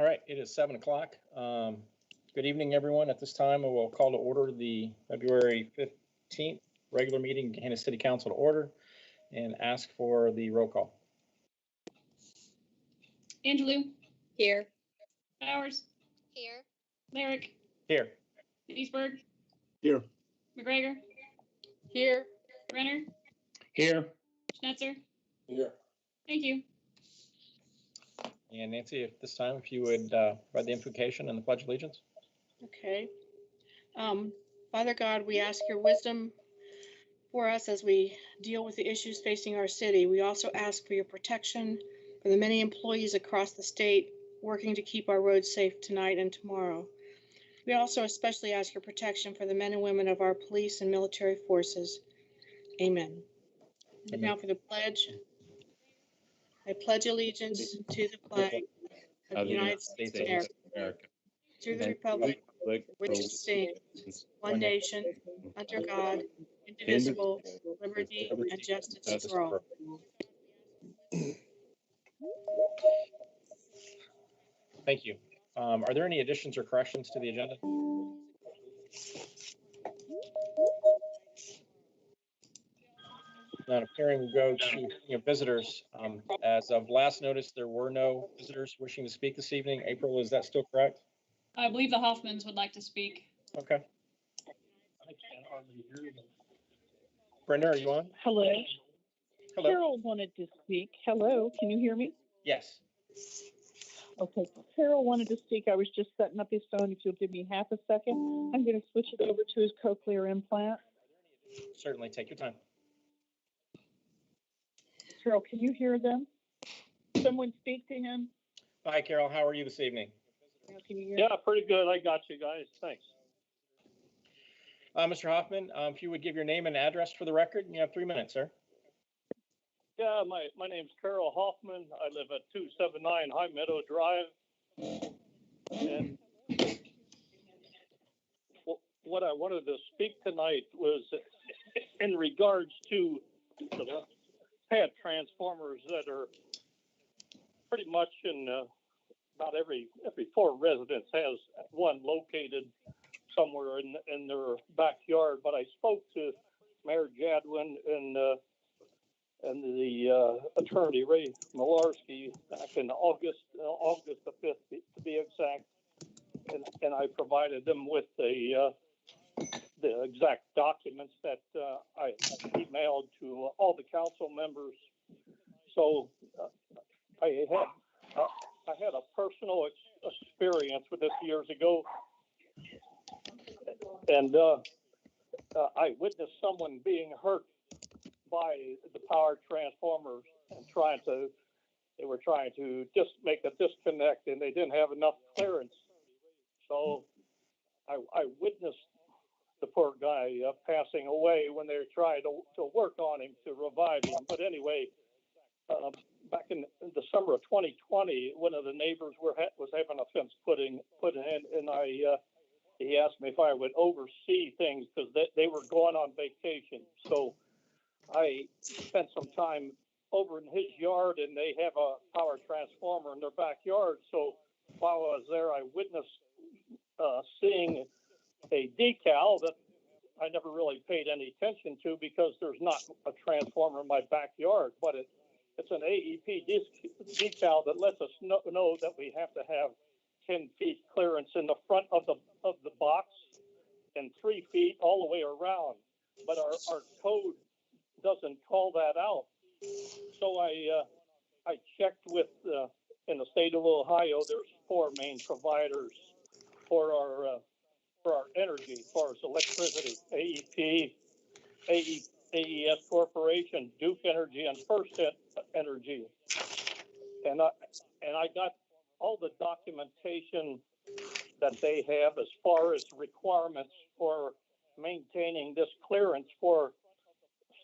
All right, it is 7 o'clock. Good evening, everyone. At this time, I will call to order the February 15th regular meeting, Gahanna City Council to order, and ask for the roll call. Angelou. Here. Bowers. Here. Merrick. Here. Gettysburg. Here. McGregor. Here. Renner. Here. Schnetzer. Here. Thank you. And Nancy, at this time, if you would provide the invocation and the Pledge of Allegiance. Okay. Father God, we ask your wisdom for us as we deal with the issues facing our city. We also ask for your protection for the many employees across the state working to keep our roads safe tonight and tomorrow. We also especially ask your protection for the men and women of our police and military forces. Amen. Amen. Now for the pledge. I pledge allegiance to the flag of the United States of America, to the republic which stands one nation, under God, indivisible, liberty and justice for all. Thank you. Are there any additions or corrections to the agenda? Not appearing, we go to visitors. As of last notice, there were no visitors wishing to speak this evening. April, is that still correct? I believe the Hoffmans would like to speak. Okay. I can't hardly hear them. Brenda, are you on? Hello. Hello. Carol wanted to speak. Hello, can you hear me? Yes. Okay, Carol wanted to speak. I was just setting up his phone. If you'll give me half a second, I'm going to switch it over to his cochlear implant. Certainly, take your time. Carol, can you hear them? Someone speak to him. Hi, Carol. How are you this evening? Can you hear Yeah, pretty good. I got you guys. Thanks. Mr. Hoffman, if you would give your name and address for the record, you have 3 minutes, sir. Yeah, my name's Carol Hoffman. I live at 279 High Meadow Drive. And what I wanted to speak tonight was in regards to the pad transformers that are pretty much in about every 4 residents has one located somewhere in their backyard. But I spoke to Mayor Jadwin and the attorney Ray Malarski back in August the 5th to be exact, and I provided them with the exact documents that I emailed to all the council members. So I had a personal experience with this years ago, and I witnessed someone being hurt by the power transformers and they were trying to just make a disconnect, and they didn't have enough clearance. So I witnessed the poor guy passing away when they were trying to work on him to revive him. But anyway, back in the summer of 2020, one of the neighbors was having a fence put in, and he asked me if I would oversee things because they were going on vacation. So I spent some time over in his yard, and they have a power transformer in their backyard. So while I was there, I witnessed seeing a decal that I never really paid any attention to because there's not a transformer in my backyard, but it's an AEP decal that lets us know that we have to have 10 feet clearance in the front of the box and 3 feet all the way around. But our code doesn't call that out. So I checked with in the state of Ohio. There's 4 main providers for our energy, as far as electricity: AEP, AES Corporation, Duke Energy, and First Energy. And I got all the documentation that they have as far as requirements for maintaining this clearance for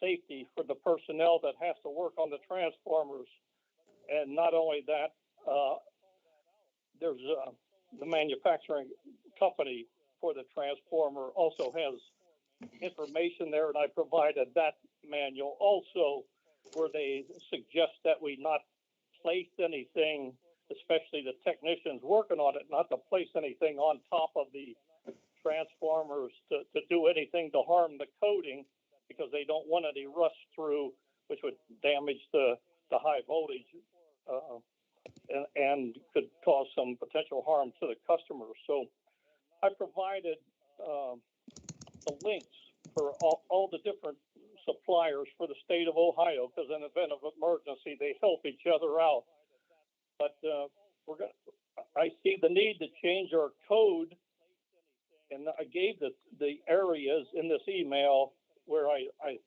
safety for the personnel that has to work on the transformers. And not only that, there's the manufacturing company for the transformer also has information there, and I provided that manual also, where they suggest that we not place anything especially the technicians working on it, not to place anything on top of the transformers to do anything to harm the coating, because they don't want any rust through, which would damage the high voltage and could cause some potential harm to the customers. So I provided the links for all the different suppliers for the state of Ohio, because in event of emergency, they help each other out. But I see the need to change our code, and I gave the areas in this email where I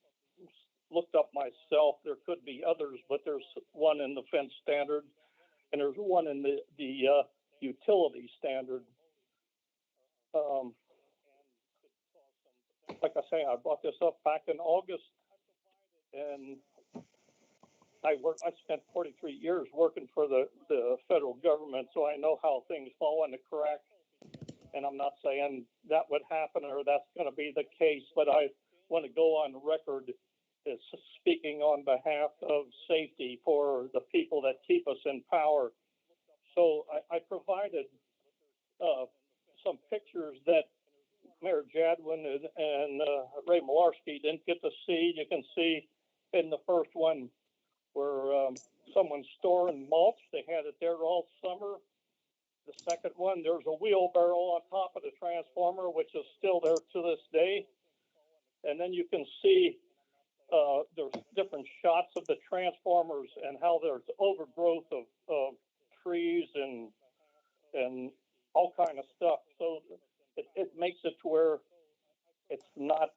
looked up myself. There could be others, but there's one in the fence standard, and there's one in the utility standard. Like I say, I brought this up back in August, and I spent 43 years working for the federal government, so I know how things fall into crack. And I'm not saying that would happen or that's going to be the case, but I want to go on record as speaking on behalf of safety for the people that keep us in power. So I provided some pictures that Mayor Jadwin and Ray Malarski didn't get to see. You can see in the first one where someone's storing mulch. They had it there all summer. The second one, there's a wheelbarrow on top of the transformer, which is still there to this day. And then you can see there's different shots of the transformers and how there's overgrowth of trees and all kind of stuff. So it makes it to where it's not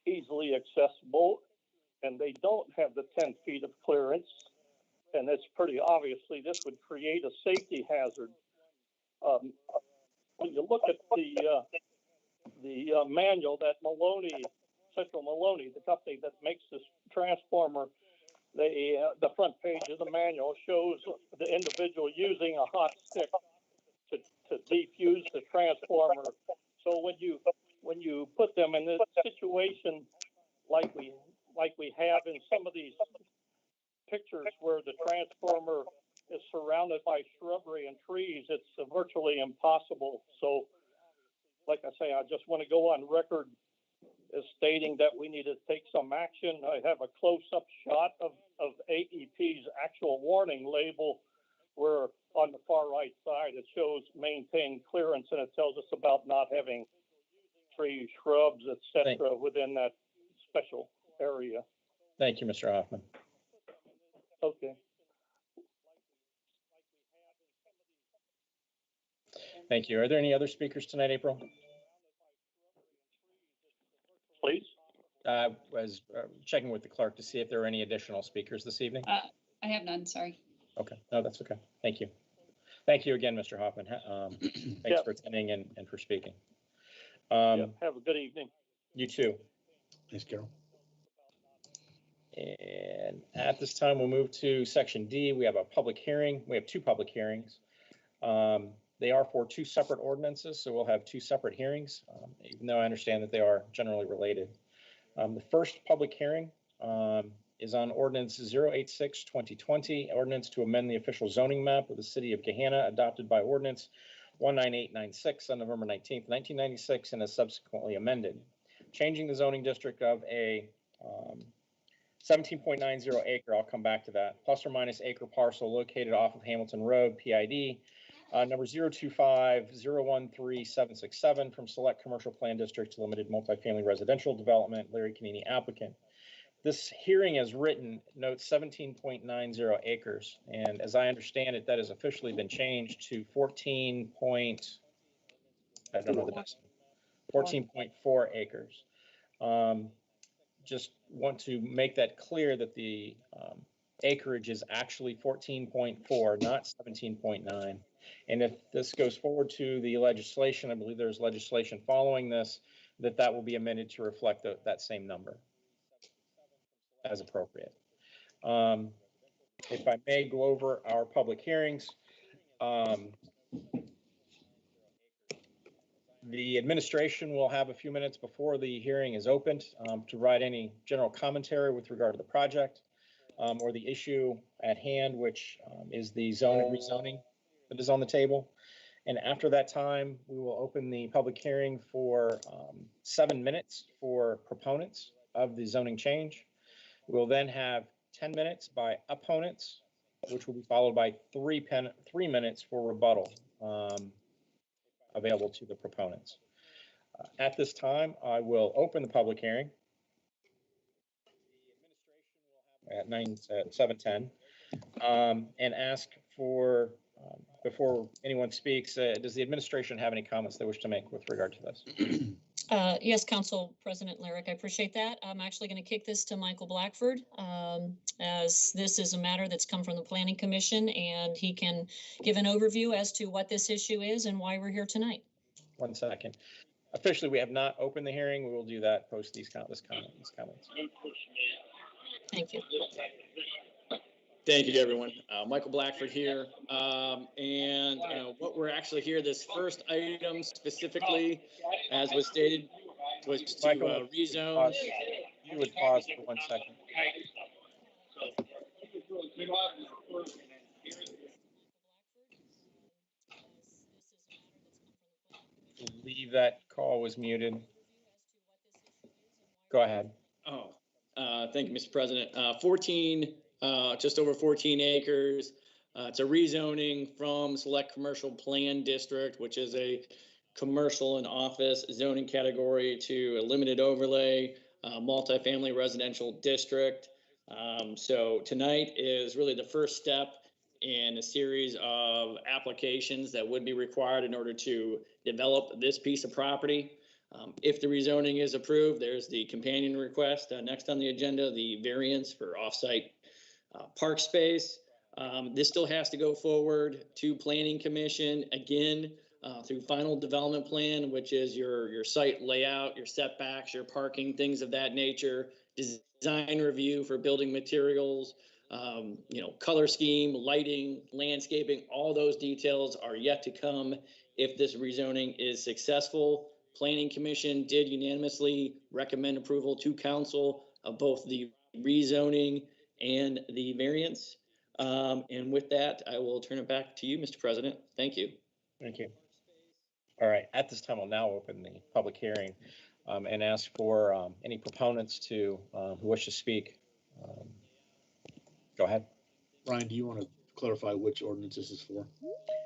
easily accessible, and they don't have the 10 feet of clearance. And it's pretty obviously this would create a safety hazard. When you look at the manual that Central Maloney, the company that makes this transformer, the front page of the manual shows the individual using a hot stick to defuse the transformer. So when you put them in this situation, like we have in some of these pictures where the transformer is surrounded by shrubbery and trees, it's virtually impossible. So, like I say, I just want to go on record as stating that we need to take some action. I have a close-up shot of AEP's actual warning label, where on the far right side it shows maintain clearance, and it tells us about not having trees, shrubs, etc. within that special area. Thank you, Mr. Hoffman. Okay. Thank you. Are there any other speakers tonight, April? Please. I was checking with the clerk to see if there were any additional speakers this evening. I have none, sorry. Okay, no, that's okay. Thank you. Thank you again, Mr. Hoffman. Thanks for attending and for speaking. Have a good evening. You too. Thanks, Carol. And at this time, we'll move to section D. We have a public hearing. We have two public hearings. They are for two separate ordinances, so we'll have two separate hearings, even though I understand that they are generally related. The first public hearing is on ordinance 086-2020, ordinance to amend the official zoning map of the city of Gahanna, adopted by ordinance 19896 on November 19th, 1996, and is subsequently amended, changing the zoning district of a 17.90 acre, I'll come back to that, plus or minus acre parcel located off of Hamilton Road, PID, number 025-013-767 from Select Commercial Plan District to Limited Multifamily Residential Development, Larry Canini applicant. This hearing as written notes 17.90 acres, and as I understand it, that has officially been changed to 14.4 acres. Just want to make that clear that the acreage is actually 14.4, not 17.9. And if this goes forward to the legislation, I believe there's legislation following this, that will be amended to reflect that same number as appropriate. If I may go over our public hearings. The administration will have a few minutes before the hearing is opened to provide any general commentary with regard to the project or the issue at hand, which is the rezoning. that is on the table. And after that time, we will open the public hearing for 7 minutes for proponents of the zoning change. We'll then have 10 minutes by opponents, which will be followed by 3 minutes for rebuttal available to the proponents. At this time, I will open the public hearing at 7:10 and ask for, before anyone speaks, does the administration have any comments they wish to make with regard to this? Yes, Council President Lyric, I appreciate that. I'm actually going to kick this to Michael Blackford, as this is a matter that's come from the Planning Commission, and he can give an overview as to what this issue is and why we're here tonight. 1 second. Officially, we have not opened the hearing. We will do that post these comments. Thank you. Thank you, everyone. Michael Blackford here. And what we're actually here, this first item specifically, as was stated, was to Michael, rezone. You would pause for 1 second. I believe that call was muted. Go ahead. Oh, thank you, Mr. President. 14, just over 14 acres. It's a rezoning from Select Commercial Plan District, which is a commercial and office zoning category, to a limited overlay multifamily residential district. So tonight is really the first step in a series of applications that would be required in order to develop this piece of property. If the rezoning is approved, there's the companion request next on the agenda, the variance for offsite park space. This still has to go forward to Planning Commission again through final development plan, which is your site layout, your setbacks, your parking, things of that nature, design review for building materials, color scheme, lighting, landscaping. All those details are yet to come if this rezoning is successful. Planning Commission did unanimously recommend approval to council of both the rezoning and the variance. And with that, I will turn it back to you, Mr. President. Thank you. Thank you. All right. At this time, I'll now open the public hearing and ask for any proponents who wish to speak. Go ahead. Ryan, do you want to clarify which ordinance this is for?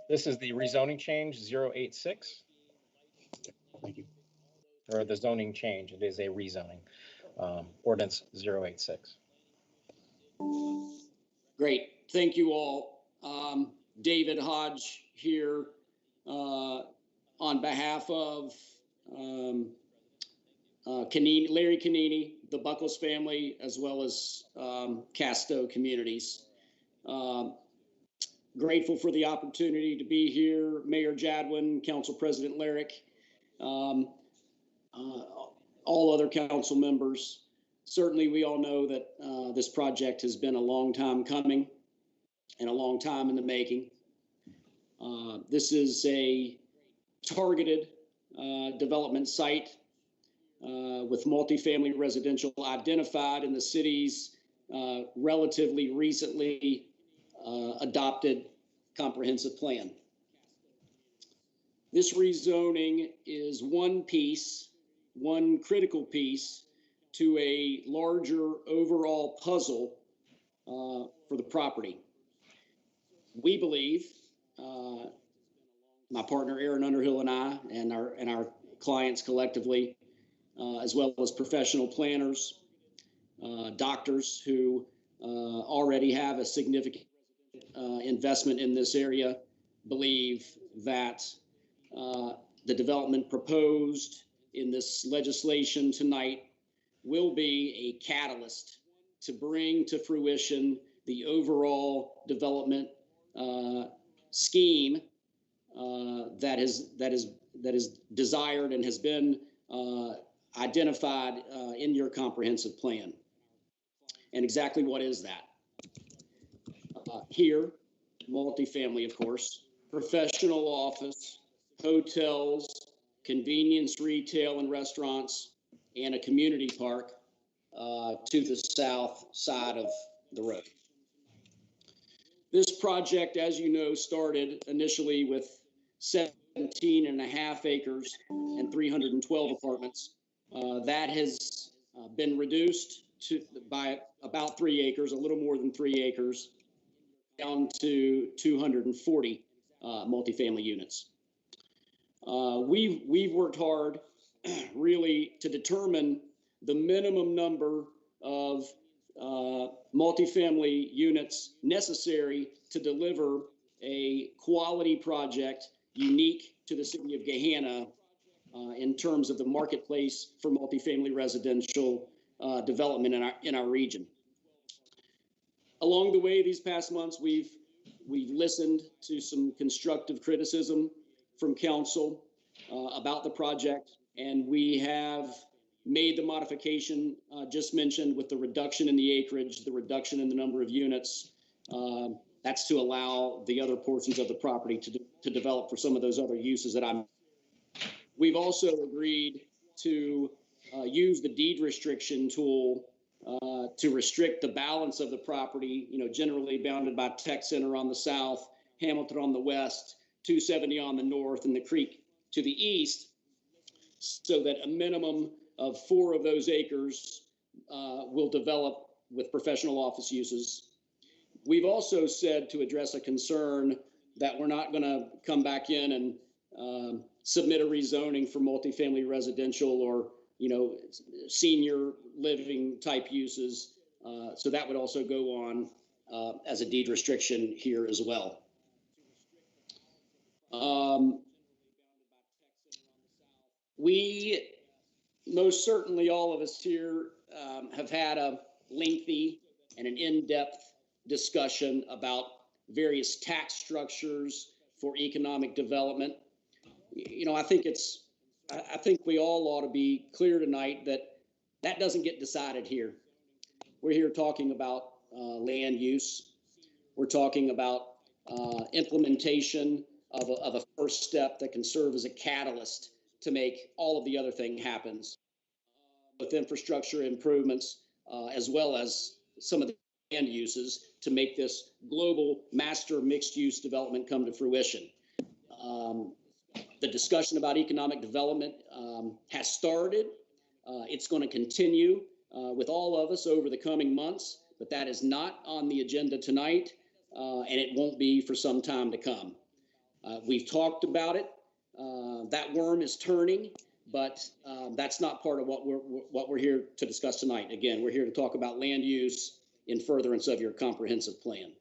This is the rezoning change 086. Thank you. Or the zoning change. It is a rezoning ordinance 086. Great. Thank you all. David Hodge here on behalf of Larry Canini, the Buckles family, as well as Casto Communities. Grateful for the opportunity to be here. Mayor Jadwin, Council President Lyric, all other council members. Certainly, we all know that this project has been a long time coming and a long time in the making. This is a targeted development site with multifamily residential identified in the city's relatively recently adopted comprehensive plan. This rezoning is one critical piece to a larger overall puzzle for the property. We believe, my partner Aaron Underhill and I, and our clients collectively, as well as professional planners, doctors who already have a significant investment in this area, believe that the development proposed in this legislation tonight will be a catalyst to bring to fruition the overall development scheme that is desired and has been identified in your comprehensive plan. And exactly what is that? Here, multifamily, of course, professional office, hotels, convenience retail and restaurants, and a community park to the south side of the road. This project, as you know, started initially with 17.5 acres and 312 apartments. That has been reduced by about 3 acres, a little more than 3 acres, down to 240 multifamily units. We've worked hard really to determine the minimum number of multifamily units necessary to deliver a quality project unique to the city of Gahanna in terms of the marketplace for multifamily residential development in our region. Along the way, these past months, we've listened to some constructive criticism from council about the project, and we have made the modification just mentioned with the reduction in the acreage, the reduction in the number of units. That's to allow the other portions of the property to develop for some of those other uses that I'm. We've also agreed to use the deed restriction tool to restrict the balance of the property, generally bounded by Tech Center on the south, Hamilton on the west, 270 on the north, and the creek to the east, so that a minimum of 4 of those acres will develop with professional office uses. We've also said, to address a concern, that we're not going to come back in and submit a rezoning for multifamily residential or senior living type uses. So that would also go on as a deed restriction here as well. We, most certainly all of us here, have had a lengthy and an in-depth discussion about various tax structures for economic development. I think we all ought to be clear tonight that doesn't get decided here. We're here talking about land use. We're talking about implementation of a first step that can serve as a catalyst to make all of the other things happen, with infrastructure improvements, as well as some of the land uses to make this global master mixed-use development come to fruition. The discussion about economic development has started. It's going to continue with all of us over the coming months, but that is not on the agenda tonight, and it won't be for some time to come. We've talked about it. That worm is turning, but that's not part of what we're here to discuss tonight. Again, we're here to talk about land use in furtherance of your comprehensive plan.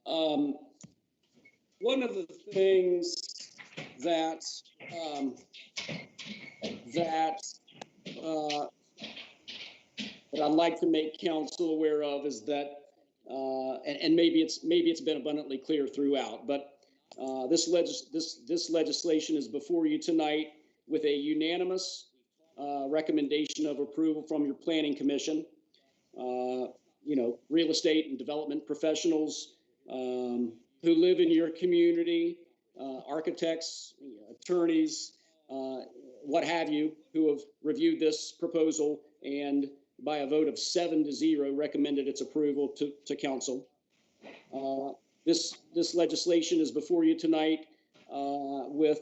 One of the things that I'd like to make council aware of is that, and maybe it's been abundantly clear throughout, but this legislation is before you tonight with a unanimous recommendation of approval from your planning commission. Real estate and development professionals who live in your community, architects, attorneys, what have you, who have reviewed this proposal and by a vote of 7-0 recommended its approval to council. This legislation is before you tonight with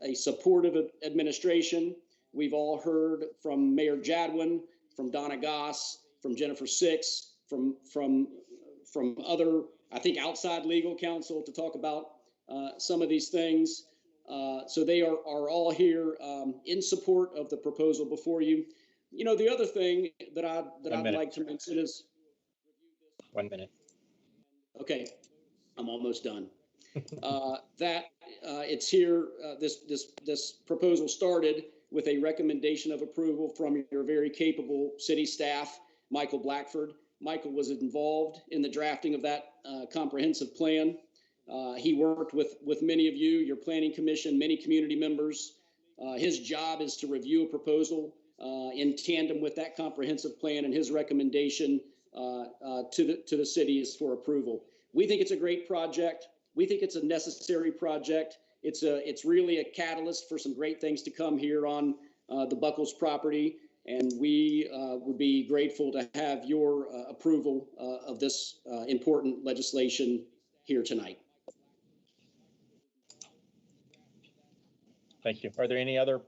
a supportive administration. We've all heard from Mayor Jadwin, from Donna Goss, from Jennifer Six, from other, I think, outside legal counsel to talk about some of these things. So they are all here in support of the proposal before you. The other thing that I'd like to mention is 1 minute. Okay, I'm almost done. That it's here. This proposal started with a recommendation of approval from your very capable city staff, Michael Blackford. Michael was involved in the drafting of that comprehensive plan. He worked with many of you, your planning commission, many community members. His job is to review a proposal in tandem with that comprehensive plan, and his recommendation to the cities for approval. We think it's a great project. We think it's a necessary project. It's really a catalyst for some great things to come here on the Buckles property. And we would be grateful to have your approval of this important legislation here tonight. Thank you. Are there any other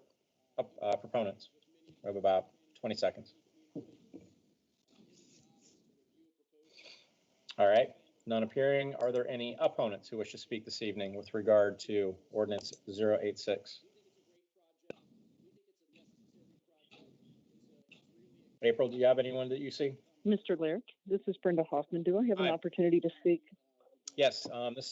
proponents? We have about 20 seconds. All right, none appearing. Are there any opponents who wish to speak this evening with regard to ordinance 086? April, do you have anyone that you see? Mr. Lyric, this is Brenda Hoffman. Do I have an Hi. opportunity to speak? Yes,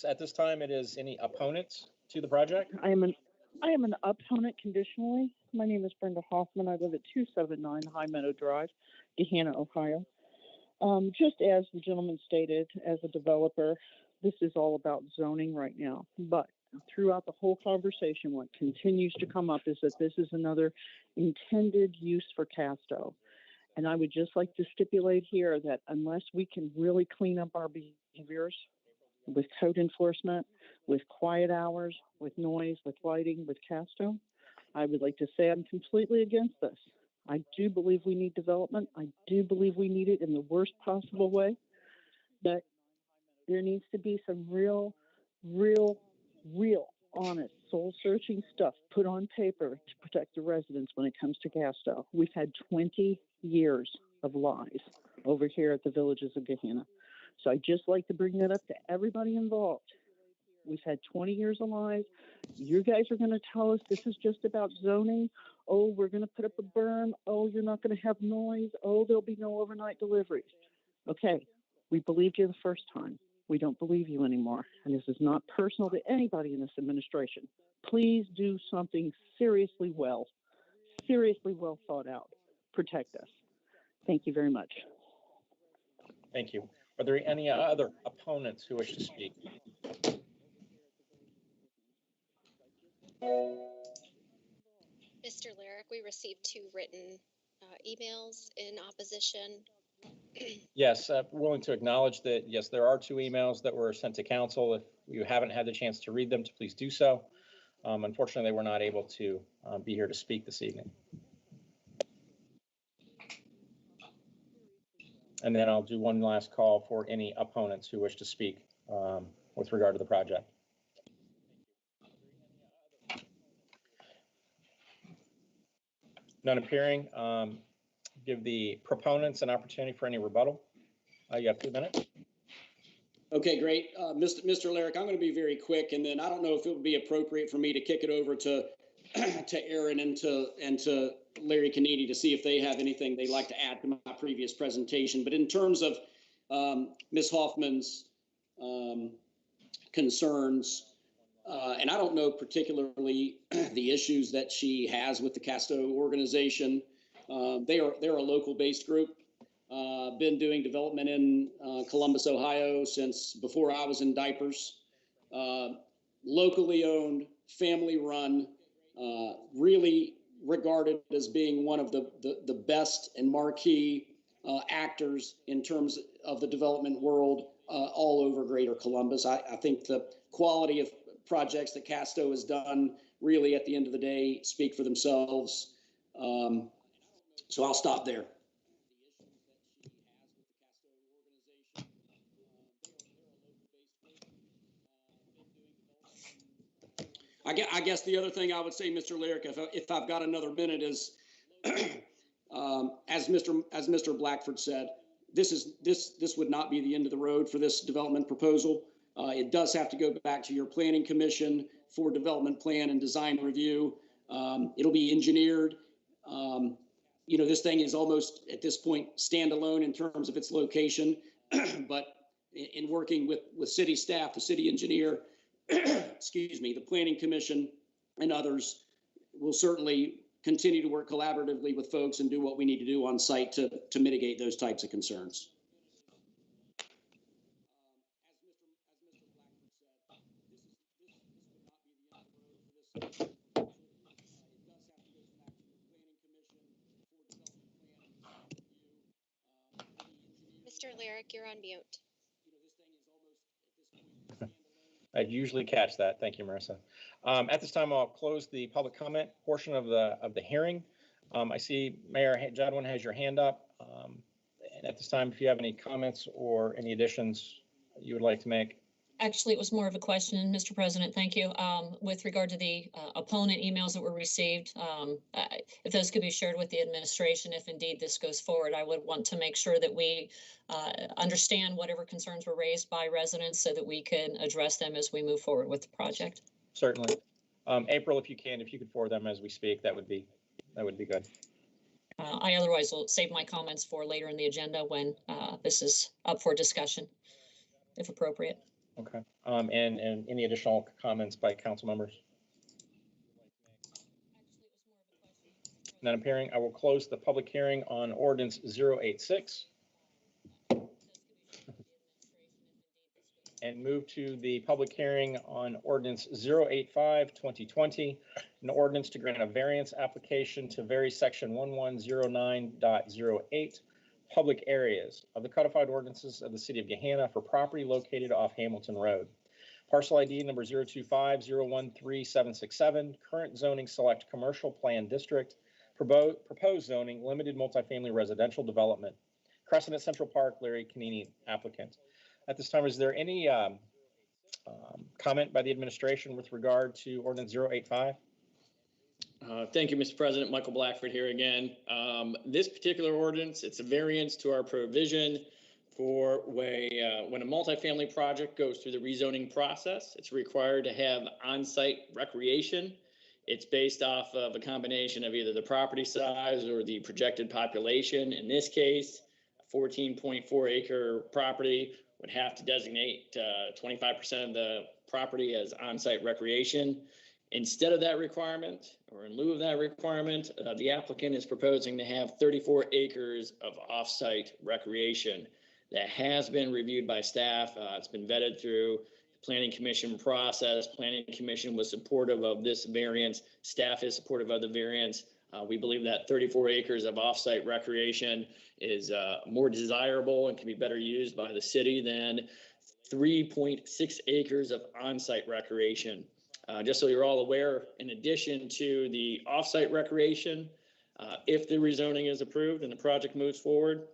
at this time, it is any opponents to the project? I am an opponent conditionally. My name is Brenda Hoffman. I live at 279 High Meadow Drive, Gahanna, Ohio. Just as the gentleman stated, as a developer, this is all about zoning right now. But throughout the whole conversation, what continues to come up is that this is another intended use for Casto. And I would just like to stipulate here that unless we can really clean up our behaviors with code enforcement, with quiet hours, with noise, with lighting, with Casto, I would like to say I'm completely against this. I do believe we need development. I do believe we need it in the worst possible way. But there needs to be some real, honest, soul-searching stuff put on paper to protect the residents when it comes to Casto. We've had 20 years of lies over here at the Villages of Gahanna. So I'd just like to bring that up to everybody involved. We've had 20 years of lies. You guys are going to tell us this is just about zoning. Oh, we're going to put up a berm. Oh, you're not going to have noise. Oh, there'll be no overnight deliveries. Okay, we believed you the first time. We don't believe you anymore. And this is not personal to anybody in this administration. Please do something seriously well thought out. Protect us. Thank you very much. Thank you. Are there any other opponents who wish to speak? Mr. Lyric, we received 2 written emails in opposition. Yes, willing to acknowledge that, yes, there are 2 emails that were sent to council. If you haven't had the chance to read them, please do so. Unfortunately, they were not able to be here to speak this evening. And then I'll do one last call for any opponents who wish to speak with regard to the project. None appearing. Give the proponents an opportunity for any rebuttal. You have 2 minutes. Okay, great. Mr. Lyric, I'm going to be very quick, and then I don't know if it would be appropriate for me to kick it over to to Aaron and to Larry Canidi to see if they have anything they'd like to add to my previous presentation. But in terms of Ms. Hoffman's concerns, and I don't know particularly the issues that she has with the Casto organization. They're a local-based group. Been doing development in Columbus, Ohio since before I was in diapers. Locally owned, family run, really regarded as being one of the best and marquee actors in terms of the development world all over Greater Columbus. I think the quality of projects that Casto has done really at the end of the day speak for themselves. So I'll stop there. I guess the other thing I would say, Mr. Lyric, if I've got another minute, is as Mr. Blackford said, this would not be the end of the road for this development proposal. It does have to go back to your planning commission for development plan and design review. It'll be engineered. This thing is almost at this point standalone in terms of its location, but in working with city staff, the city engineer, excuse me, the planning commission and others, will certainly continue to work collaboratively with folks and do what we need to do on site to mitigate those types of concerns. Mr. Lyric, you're on mute. I usually catch that. Thank you, Marissa. At this time, I'll close the public comment portion of the hearing. I see Mayor Jadwin has your hand up. And at this time, if you have any comments or any additions you would like to make. Actually, it was more of a question, Mr. President. Thank you. With regard to the opponent emails that were received, if those could be shared with the administration, if indeed this goes forward, I would want to make sure that we understand whatever concerns were raised by residents so that we can address them as we move forward with the project. Certainly. April, if you could forward them as we speak, that would be good. I otherwise will save my comments for later in the agenda when this is up for discussion, if appropriate. Okay. And any additional comments by council members? Not appearing. I will close the public hearing on ordinance 086 and move to the public hearing on ordinance 085 2020, an ordinance to grant a variance application to vary section 1109.08 public areas of the codified ordinances of the city of Gahanna for property located off Hamilton Road. Parcel ID number 025013767, current zoning select commercial plan district, proposed zoning limited multifamily residential development. Crescent at Central Park, Larry Canini, applicant. At this time, is there any comment by the administration with regard to ordinance 085? Thank you, Mr. President. Michael Blackford here again. This particular ordinance, it's a variance to our provision for when a multifamily project goes through the rezoning process. It's required to have on-site recreation. It's based off of a combination of either the property size or the projected population. In this case, a 14.4 acre property would have to designate 25% of the property as on-site recreation. Instead of that requirement, or in lieu of that requirement, the applicant is proposing to have 34 acres of off-site recreation. That has been reviewed by staff. It's been vetted through the Planning Commission process. Planning Commission was supportive of this variance. Staff is supportive of the variance. We believe that 34 acres of off-site recreation is more desirable and can be better used by the city than 3.6 acres of on-site recreation. Just so you're all aware, in addition to the off-site recreation, if the rezoning is approved and the project moves forward,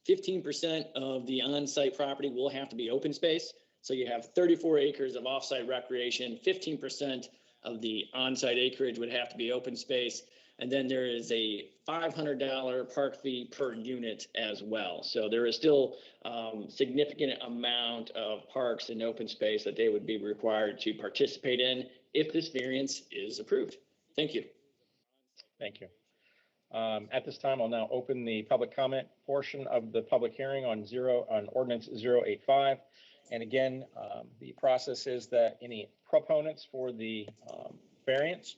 15% of the on-site property will have to be open space. So you have 34 acres of off-site recreation, 15% of the on-site acreage would have to be open space. And then there is a $500 park fee per unit as well. So there is still significant amount of parks and open space that they would be required to participate in if this variance is approved. Thank you. Thank you. At this time, I'll now open the public comment portion of the public hearing on ordinance 085. And again, the process is that any proponents for the variance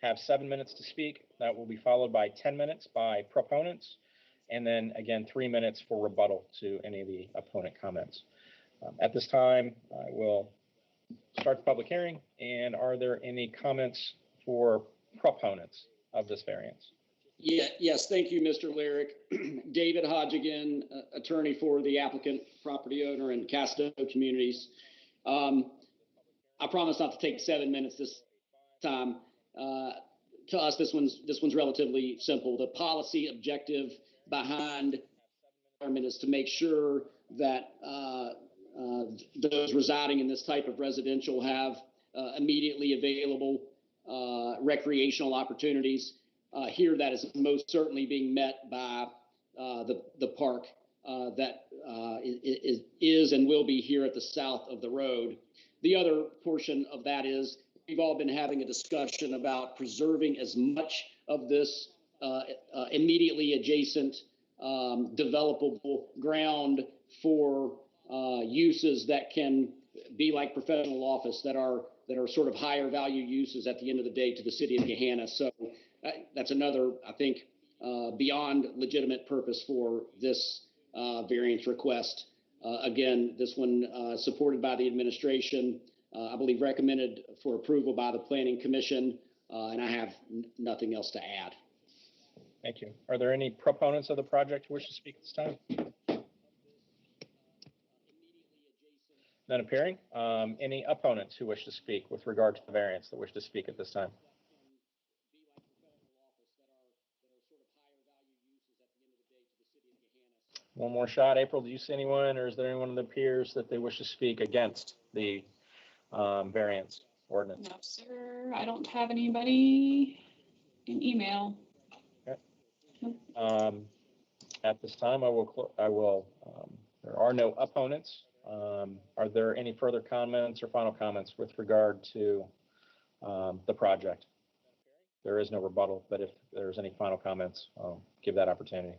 have 7 minutes to speak. That will be followed by 10 minutes by proponents. And then again, 3 minutes for rebuttal to any of the opponent comments. At this time, I will start the public hearing. And are there any comments for proponents of this variance? Yes, thank you, Mr. Lyric. David Hodgigan, attorney for the applicant, property owner, and Casto Communities. I promise not to take 7 minutes this time. To us, this one's relatively simple. The policy objective behind requirement is to make sure that those residing in this type of residential have immediately available recreational opportunities. Here, that is most certainly being met by the park that is and will be here at the south of the road. The other portion of that is we've all been having a discussion about preserving as much of this immediately adjacent developable ground for uses that can be like professional office that are sort of higher value uses at the end of the day to the city of Gahanna. So that's another, I think, beyond legitimate purpose for this variance request. Again, this one supported by the administration, I believe recommended for approval by the Planning Commission, and I have nothing else to add. Thank you. Are there any proponents of the project who wish to speak this time? None appearing. Any opponents who wish to speak with regard to the variance that wish to speak at this time? one more shot. April, do you see anyone, or is there anyone of the peers that they wish to speak against the variance ordinance? No, sir. I don't have anybody in email. At this time, there are no opponents. Are there any further comments or final comments with regard to the project? There is no rebuttal, but if there's any final comments, I'll give that opportunity.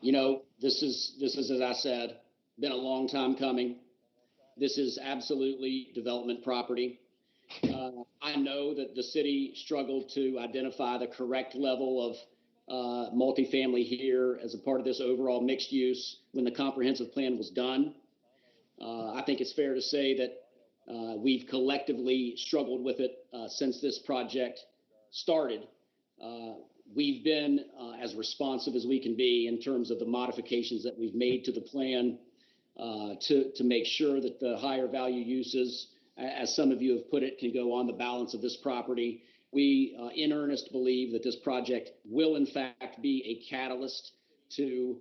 You know, this is, as I said, been a long time coming. This is absolutely development property. I know that the city struggled to identify the correct level of multifamily here as a part of this overall mixed use when the comprehensive plan was done. I think it's fair to say that we've collectively struggled with it since this project started. We've been as responsive as we can be in terms of the modifications that we've made to the plan to make sure that the higher value uses, as some of you have put it, can go on the balance of this property. We in earnest believe that this project will in fact be a catalyst to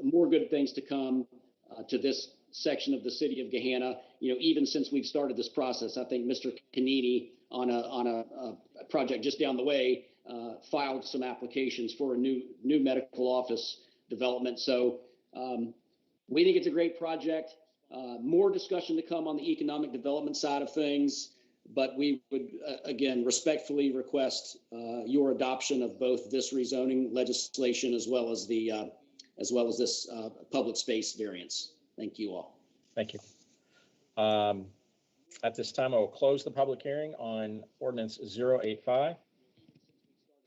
more good things to come to this section of the city of Gahanna. You know, even since we've started this process, I think Mr. Canini on a project just down the way filed some applications for a new medical office development. So we think it's a great project. More discussion to come on the economic development side of things, but we would again respectfully request your adoption of both this rezoning legislation as well as this public space variance. Thank you all. Thank you. At this time, I will close the public hearing on ordinance 085,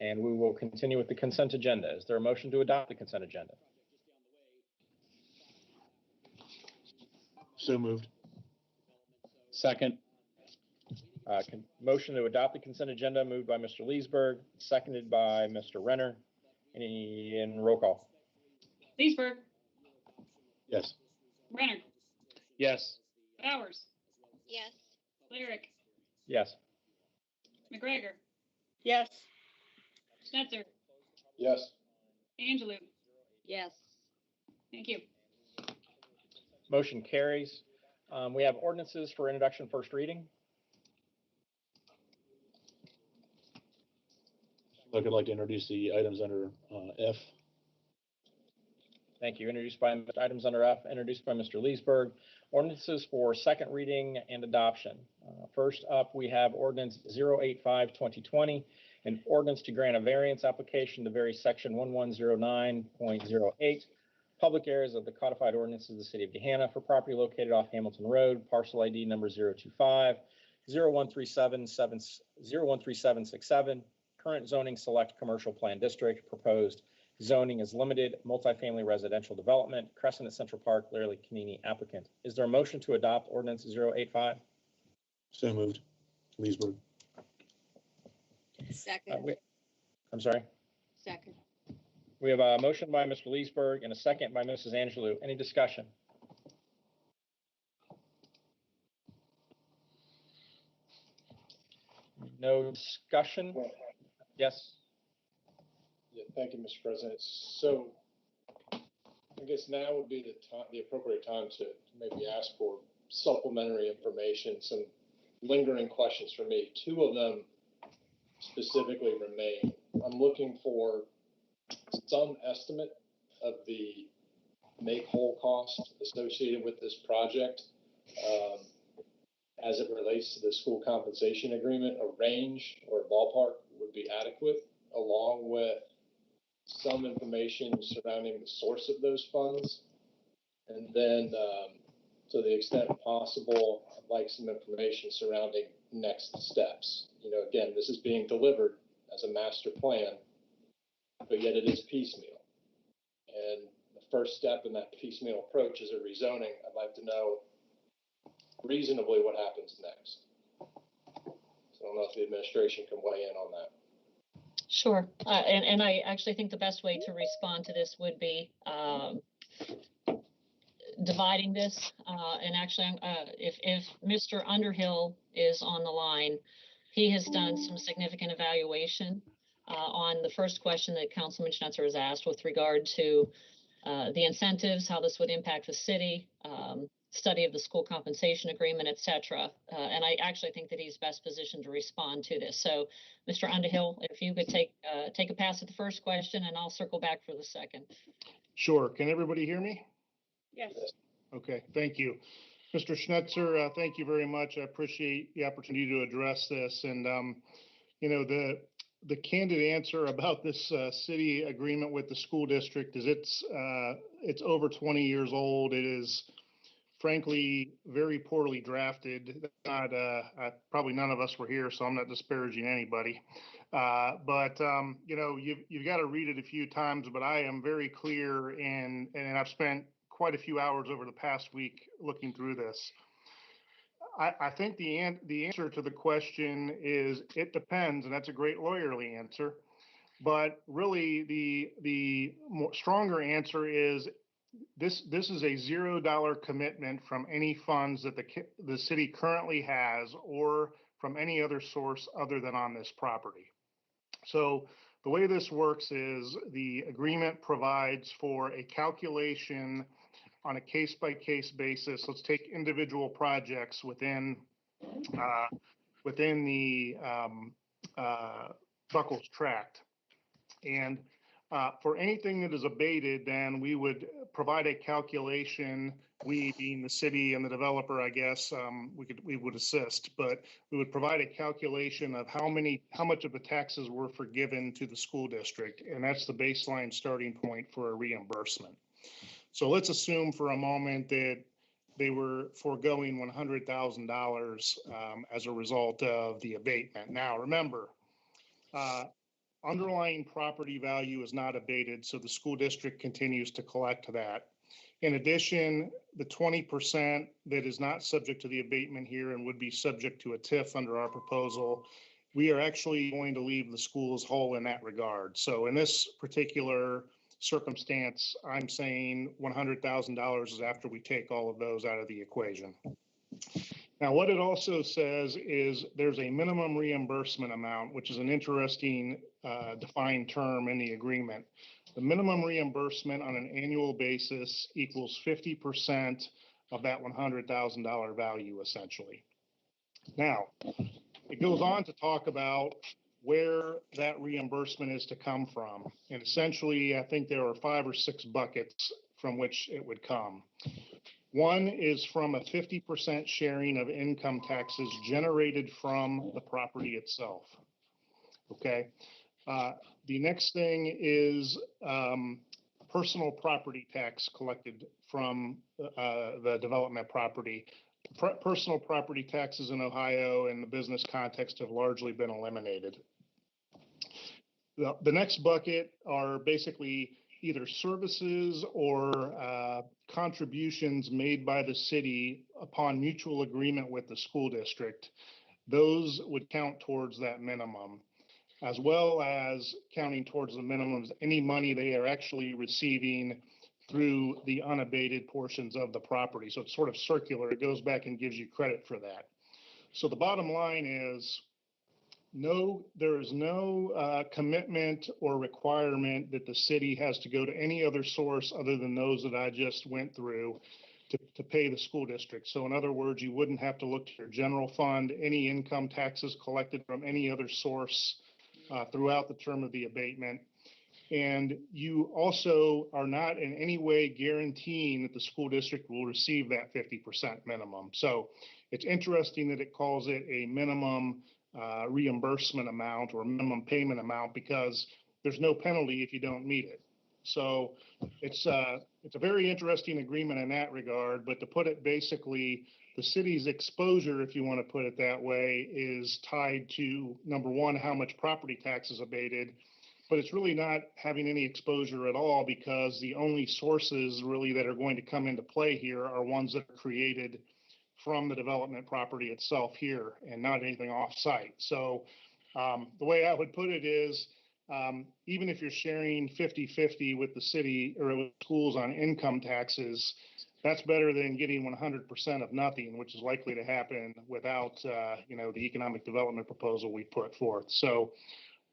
and we will continue with the consent agenda. Is there a motion to adopt the consent agenda? So moved. Second. Motion to adopt the consent agenda moved by Mr. Leesburg, seconded by Mr. Renner. Any in roll call? Leesburg, Yes. Renner, Yes. Bowers, Yes. Lyric, Yes. McGregor, Yes. Stetser, Yes. Angelou. Yes. Thank you. Motion carries. We have ordinances for introduction, first reading. I'd like to introduce the items under F. Thank you. Items under F, introduced by Mr. Leesburg. Ordinances for second reading and adoption. First up, we have ordinance 085-2020, an ordinance to grant a variance application to vary section 1109.08, public areas of the codified ordinances of the city of Gahanna for property located off Hamilton Road, parcel ID number 025-013767, current zoning select commercial plan district, proposed zoning is limited multifamily residential development, Crescent at Central Park, Larry Canini applicant. Is there a motion to adopt ordinance 085? So moved. Leesburg. Second. I'm sorry. Second. We have a motion by Mr. Leesburg and a second by Mrs. Angelou. Any discussion? No discussion? Yes. Yeah, thank you, Mr. President. So I guess now would be the appropriate time to maybe ask for supplementary information, some lingering questions for me. Two of them specifically remain. I'm looking for some estimate of the make-whole cost associated with this project as it relates to the school compensation agreement. A range or a ballpark would be adequate, along with some information surrounding the source of those funds. And then, to the extent possible, I'd like some information surrounding next steps. You know, again, this is being delivered as a master plan, but yet it is piecemeal. And the first step in that piecemeal approach is a rezoning. I'd like to know reasonably what happens next. So I don't know if the administration can weigh in on that. Sure. And I actually think the best way to respond to this would be dividing this. And actually, if Mr. Underhill is on the line, he has done some significant evaluation on the first question that Councilman Schnetzer has asked with regard to the incentives, how this would impact the city, study of the school compensation agreement, et cetera. And I actually think that he's best positioned to respond to this. So, Mr. Underhill, if you could take a pass at the first question, and I'll circle back for the second. Sure. Can everybody hear me? Yes. Okay, thank you. Mr. Schnetzer, thank you very much. I appreciate the opportunity to address this. And, you know, the candid answer about this city agreement with the school district is it's over 20 years old. It is frankly very poorly drafted. Not probably none of us were here, so I'm not disparaging anybody. But you know, you've got to read it a few times. But I am very clear, and I've spent quite a few hours over the past week looking through this. I think the answer to the question is it depends, and that's a great lawyerly answer. But really, the more stronger answer is this is a $0 commitment from any funds that the city currently has or from any other source other than on this property. So the way this works is the agreement provides for a calculation on a case-by-case basis. Let's take individual projects within the Buckles tract. And for anything that is abated, then we would provide a calculation, we being the city and the developer, I guess, we would assist, but we would provide a calculation of how much of the taxes were forgiven to the school district. And that's the baseline starting point for a reimbursement. So let's assume for a moment that they were foregoing $100,000 as a result of the abatement. Now, remember, underlying property value is not abated, so the school district continues to collect that. In addition, the 20% that is not subject to the abatement here and would be subject to a TIF under our proposal, we are actually going to leave the schools whole in that regard. So in this particular circumstance, I'm saying $100,000 is after we take all of those out of the equation. Now, what it also says is there's a minimum reimbursement amount, which is an interesting defined term in the agreement. The minimum reimbursement on an annual basis equals 50% of that $100,000 value, essentially. Now, it goes on to talk about where that reimbursement is to come from. And essentially, I think there are 5 or 6 buckets from which it would come. One is from a 50% sharing of income taxes generated from the property itself. Okay. The next thing is personal property tax collected from the development property. Personal property taxes in Ohio in the business context have largely been eliminated. The next bucket are basically either services or contributions made by the city upon mutual agreement with the school district. Those would count towards that minimum, as well as counting towards the minimums, any money they are actually receiving through the unabated portions of the property. So it's sort of circular. It goes back and gives you credit for that. So the bottom line is, no, there is no commitment or requirement that the city has to go to any other source other than those that I just went through to pay the school district. So in other words, you wouldn't have to look to your general fund, any income taxes collected from any other source throughout the term of the abatement. And you also are not in any way guaranteeing that the school district will receive that 50% minimum. So it's interesting that it calls it a minimum reimbursement amount or minimum payment amount, because there's no penalty if you don't meet it. So it's a very interesting agreement in that regard. But to put it basically, the city's exposure, if you want to put it that way, is tied to, number one, how much property tax is abated. But it's really not having any exposure at all, because the only sources really that are going to come into play here are ones that are created from the development property itself here and not anything off-site. So the way I would put it is, even if you're sharing 50-50 with the city or with schools on income taxes, that's better than getting 100% of nothing, which is likely to happen without, the economic development proposal we put forth. So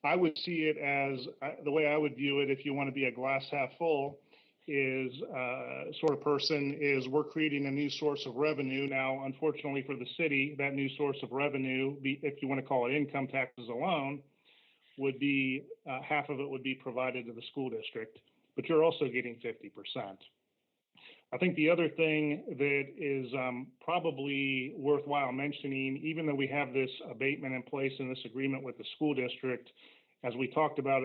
I would see it as, the way I would view it, if you want to be a glass half full, is sort of person is we're creating a new source of revenue. Now, unfortunately for the city, that new source of revenue, if you want to call it income taxes alone, would be half of it would be provided to the school district, but you're also getting 50%. I think the other thing that is probably worthwhile mentioning, even though we have this abatement in place in this agreement with the school district, as we talked about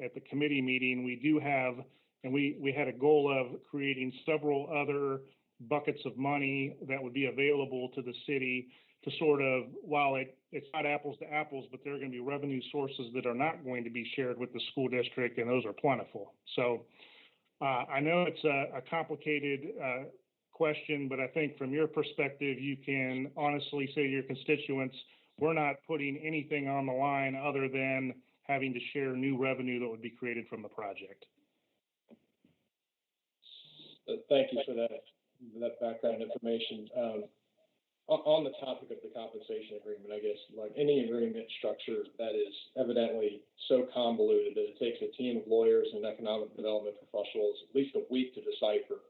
at the committee meeting, we do have, and we had a goal of creating several other buckets of money that would be available to the city to sort of, while it's not apples to apples, but there are going to be revenue sources that are not going to be shared with the school district, and those are plentiful. So I know it's a complicated question, but I think from your perspective, you can honestly say to your constituents, we're not putting anything on the line other than having to share new revenue that would be created from the project. Thank you for that background information. On the topic of the compensation agreement, I guess, like any agreement structure that is evidently so convoluted that it takes a team of lawyers and economic development professionals at least a week to decipher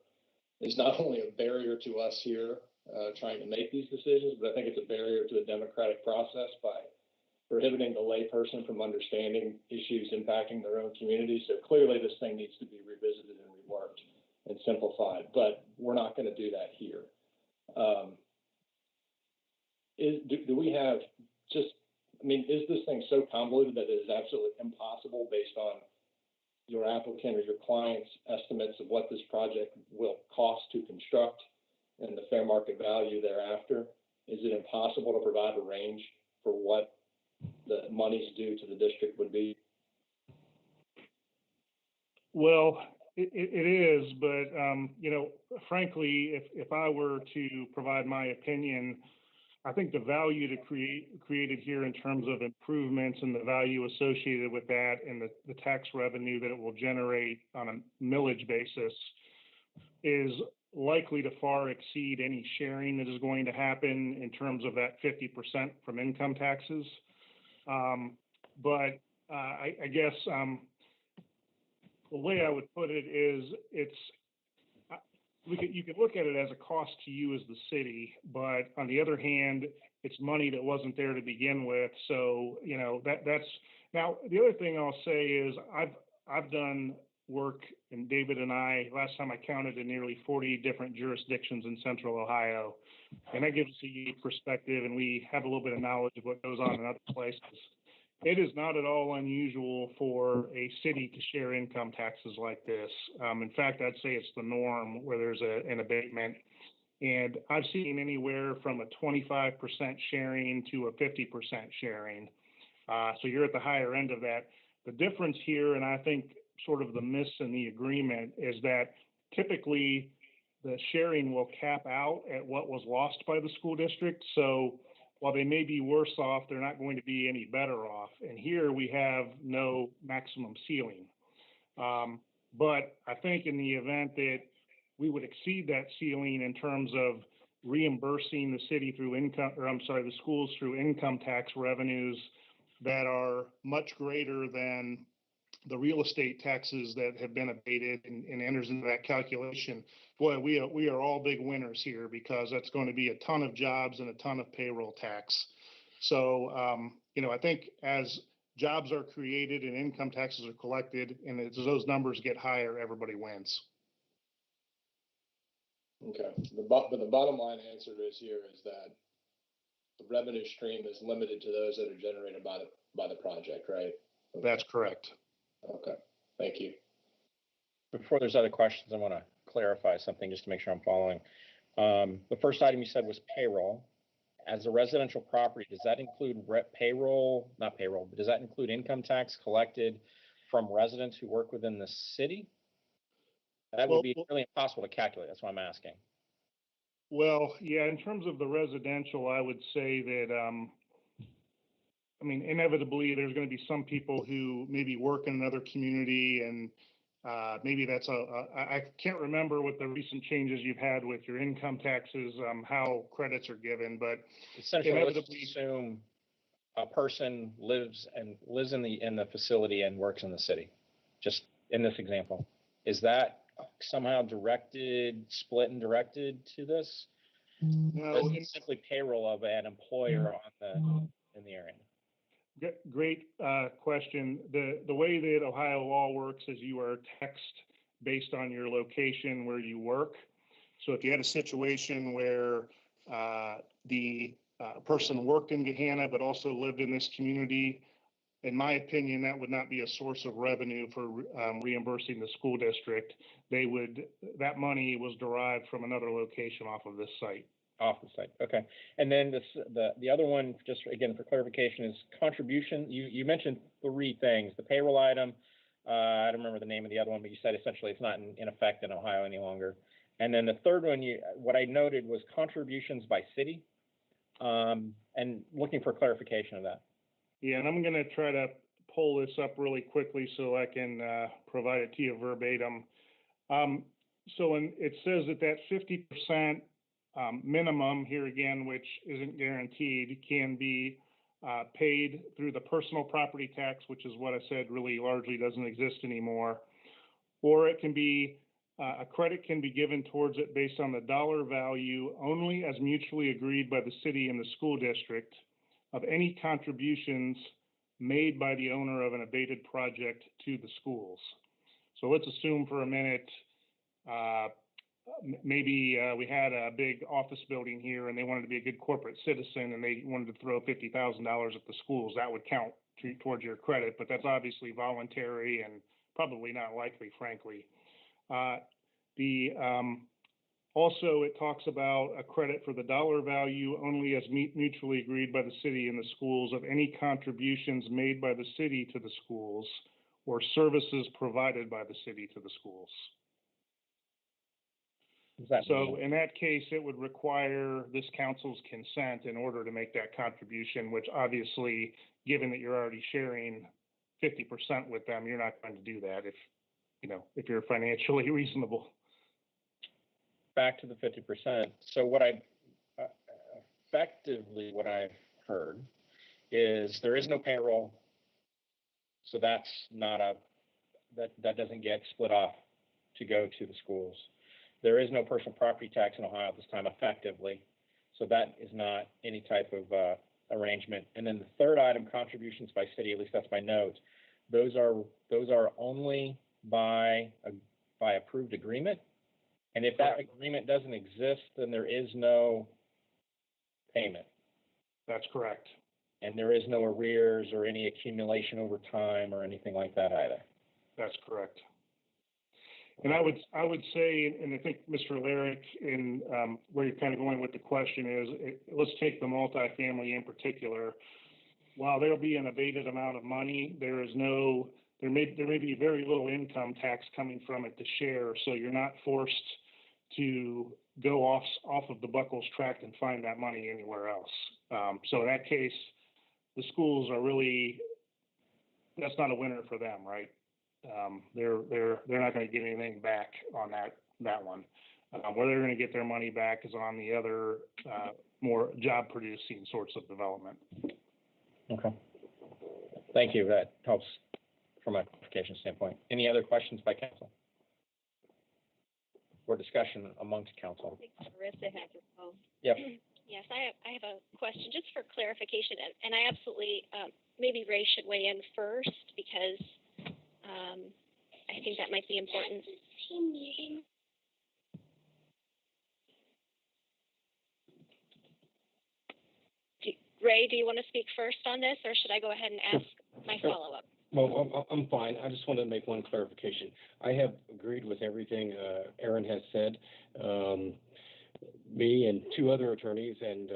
is not only a barrier to us here trying to make these decisions, but I think it's a barrier to the democratic process by prohibiting the layperson from understanding issues impacting their own community. So clearly this thing needs to be revisited and reworked and simplified, but we're not going to do that here. Do we have just, I mean, is this thing so convoluted that it is absolutely impossible based on your applicant or your client's estimates of what this project will cost to construct and the fair market value thereafter? Is it impossible to provide a range for what the monies due to the district would be? Well, it is, but you know, frankly, if I were to provide my opinion, I think the value to created here in terms of improvements and the value associated with that and the tax revenue that it will generate on a millage basis is likely to far exceed any sharing that is going to happen in terms of that 50% from income taxes. But I guess the way I would put it is you could look at it as a cost to you as the city, but on the other hand, it's money that wasn't there to begin with. So, you know, that's now the other thing I'll say is I've done work, and David and I, last time I counted, in nearly 40 different jurisdictions in Central Ohio. And that gives us a unique perspective, and we have a little bit of knowledge of what goes on in other places. It is not at all unusual for a city to share income taxes like this. In fact, I'd say it's the norm where there's an abatement. And I've seen anywhere from a 25% sharing to a 50% sharing. So you're at the higher end of that. The difference here, and I think sort of the miss in the agreement, is that typically the sharing will cap out at what was lost by the school district. So while they may be worse off, they're not going to be any better off. And here we have no maximum ceiling. But I think in the event that we would exceed that ceiling in terms of reimbursing the city through the schools through income tax revenues that are much greater than the real estate taxes that have been abated and enters into that calculation, boy, we are all big winners here, because that's going to be a ton of jobs and a ton of payroll tax. So, you know, I think as jobs are created and income taxes are collected, and as those numbers get higher, everybody wins. Okay, but the bottom line answer is that the revenue stream is limited to those that are generated by the project, right? Okay. That's correct. Okay, thank you. Before there's other questions, I want to clarify something just to make sure I'm following. The first item you said was payroll. As a residential property, does that include not payroll, but does that include income tax collected from residents who work within the city? That would be really impossible to calculate. That's why I'm asking. Well, yeah, in terms of the residential, I would say that, I mean, inevitably, there's going to be some people who maybe work in another community, and maybe that's I can't remember what the recent changes you've had with your income taxes, how credits are given, but essentially, let's assume a person lives in the facility and works in the city, just in this example, is that somehow split and directed to this? Or is it simply payroll of an employer in the area? Great question. The way that Ohio law works is you are taxed based on your location where you work. So if you had a situation where the person worked in Gahanna but also lived in this community, in my opinion, that would not be a source of revenue for reimbursing the school district. That money was derived from another location off of this site. Off the site, okay. And then the other one, just again for clarification, is contribution. You mentioned three things: the payroll item. I don't remember the name of the other one, but you said essentially it's not in effect in Ohio any longer. And then the third one, what I noted was contributions by city, and looking for clarification of that. Yeah, and I'm going to try to pull this up really quickly so I can provide it to you verbatim. So it says that 50% minimum here again, which isn't guaranteed, can be paid through the personal property tax, which is what I said really largely doesn't exist anymore, or it can be a credit can be given towards it based on the dollar value only as mutually agreed by the city and the school district of any contributions made by the owner of an abated project to the schools. So let's assume for a minute, maybe we had a big office building here and they wanted to be a good corporate citizen and they wanted to throw $50,000 at the schools. That would count towards your credit, but that's obviously voluntary and probably not likely, frankly. Also, it talks about a credit for the dollar value only as mutually agreed by the city and the schools of any contributions made by the city to the schools or services provided by the city to the schools. So in that case, it would require this council's consent in order to make that contribution, which obviously, given that you're already sharing 50% with them, you're not going to do that if you're financially reasonable. Back to the 50%. So effectively what I've heard is there is no payroll. So that's not that doesn't get split off to go to the schools. There is no personal property tax in Ohio at this time effectively. So that is not any type of arrangement. And then the third item, contributions by city, at least that's my note. Those are only by approved agreement. And if that agreement doesn't exist, then there is no payment. That's correct. And there is no arrears or any accumulation over time or anything like that either. That's correct. And I would say, and I think Mr. Lyric, in where you're kind of going with the question is, let's take the multifamily in particular. While there'll be an abated amount of money, there may be very little income tax coming from it to share, so you're not forced to go off of the Buckles tract and find that money anywhere else. So in that case, the schools are really, that's not a winner for them, right? They're not going to get anything back on that one. Where they're going to get their money back is on the other more job producing sorts of development. Okay. Thank you. That helps from a clarification standpoint. Any other questions by council? Or discussion amongst council? I think Marissa has her phone. Yep. Yes, I have a question just for clarification, and I absolutely, maybe Ray should weigh in first because I think that might be important. Team meeting. Ray, do you want to speak first on this, or should I go ahead and ask my follow-up? Well, I'm fine. I just wanted to make one clarification. I have agreed with everything Aaron has said. Me and two other attorneys and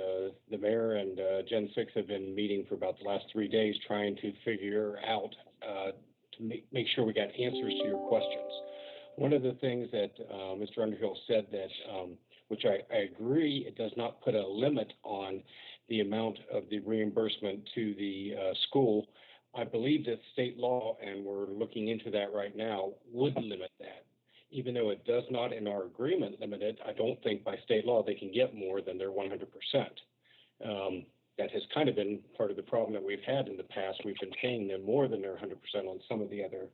the mayor and Gen 6 have been meeting for about the last 3 days trying to figure out to make sure we got answers to your questions. One of the things that Mr. Underhill said that, which I agree, it does not put a limit on the amount of the reimbursement to the school. I believe that state law, and we're looking into that right now, would limit that. Even though it does not in our agreement limit it, I don't think by state law they can get more than their 100%. that has kind of been part of the problem that we've had in the past. We've been paying them more than their 100% on some of the other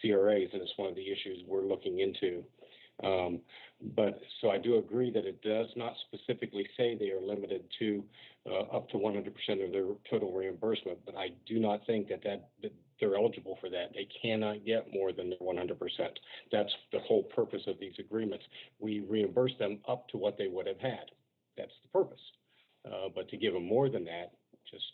CRAs, and it's one of the issues we're looking into. But so I do agree that it does not specifically say they are limited to up to 100% of their total reimbursement, but I do not think that they're eligible for that. They cannot get more than their 100%. That's the whole purpose of these agreements. We reimburse them up to what they would have had. That's the purpose. But to give them more than that just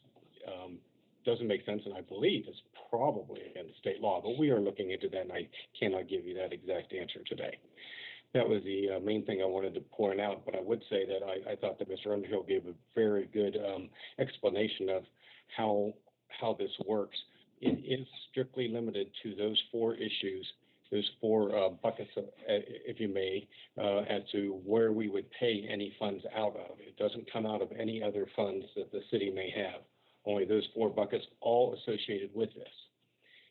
doesn't make sense, and I believe it's probably against state law, but we are looking into that, and I cannot give you that exact answer today. That was the main thing I wanted to point out, but I would say that I thought that Mr. Underhill gave a very good explanation of how this works. It is strictly limited to those four issues, those four buckets, if you may, as to where we would pay any funds out of. It doesn't come out of any other funds that the city may have. Only those four buckets, all associated with this.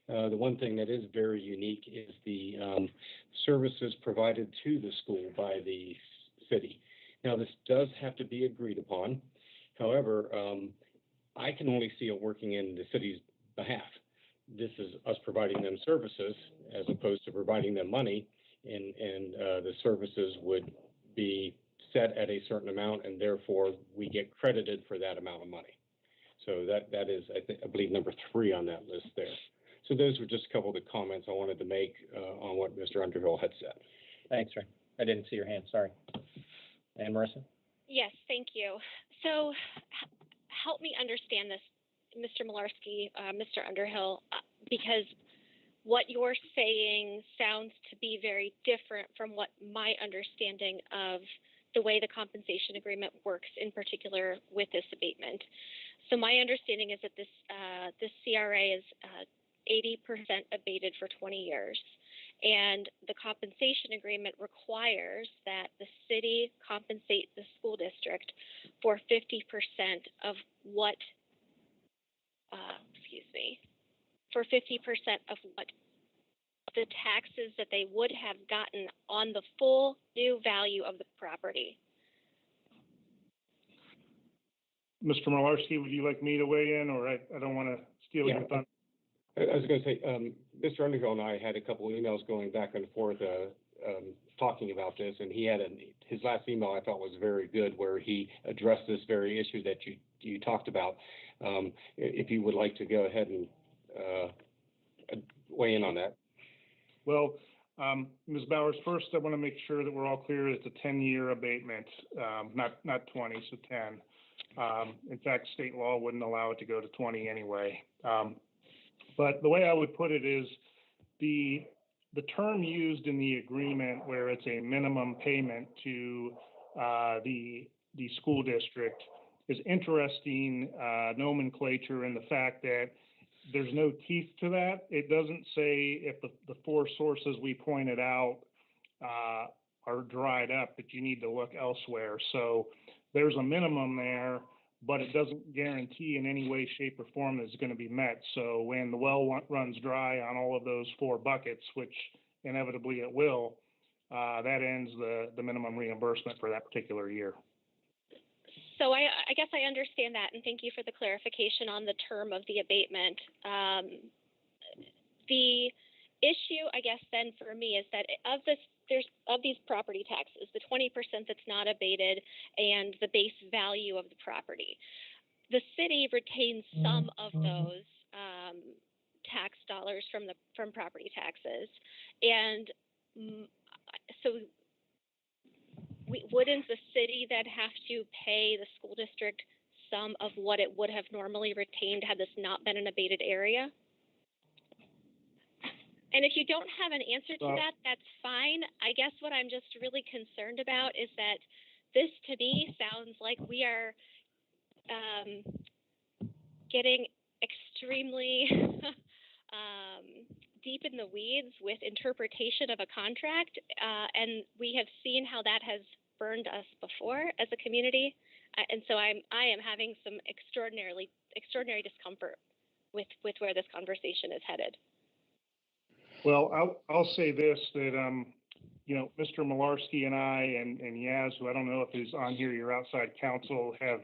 The one thing that is very unique is the services provided to the school by the city. Now, this does have to be agreed upon. However, I can only see it working in the city's behalf. This is us providing them services as opposed to providing them money, and the services would be set at a certain amount, and therefore we get credited for that amount of money. So that is, I believe, number 3 on that list there. So those were just a couple of the comments I wanted to make on what Mr. Underhill had said. Thanks, Ray. I didn't see your hand, sorry. And Marissa? Yes, thank you. So help me understand this, Mr. Malarski, Mr. Underhill, because what you're saying sounds to be very different from what my understanding of the way the compensation agreement works, in particular with this abatement. So my understanding is that this CRA is 80% abated for 20 years. And the compensation agreement requires that the city compensate the school district for 50% of what, for 50% of what the taxes that they would have gotten on the full new value of the property. Mr. Malarski, would you like me to weigh in, or I don't want to steal your thunder? I was going to say, Mr. Underhill and I had a couple of emails going back and forth talking about this, and he had his last email I thought was very good, where he addressed this very issue that you talked about. If you would like to go ahead and weigh in on that. Well, Ms. Bowers, first I want to make sure that we're all clear it's a 10-year abatement, not 20, so 10. In fact, state law wouldn't allow it to go to 20 anyway. But the way I would put it is the term used in the agreement, where it's a minimum payment to the school district, is interesting nomenclature in the fact that there's no teeth to that. It doesn't say if the four sources we pointed out are dried up, that you need to look elsewhere. So there's a minimum there, but it doesn't guarantee in any way, shape, or form that it's going to be met. So when the well runs dry on all of those four buckets, which inevitably it will, that ends the minimum reimbursement for that particular year. So I guess I understand that, and thank you for the clarification on the term of the abatement. The issue, I guess, then for me is that of these property taxes, the 20% that's not abated and the base value of the property, the city retains some of those tax dollars from property taxes, and so wouldn't the city then have to pay the school district some of what it would have normally retained had this not been an abated area? And if you don't have an answer to that, that's fine. I guess what I'm just really concerned about is that this, to me, sounds like we are getting extremely deep in the weeds with interpretation of a contract, and we have seen how that has burned us before as a community, and so I am having some extraordinary discomfort with where this conversation is headed. Well, I'll say this, that Mr. Malarski and I and Yaz, who I don't know if he's on here, your outside counsel, have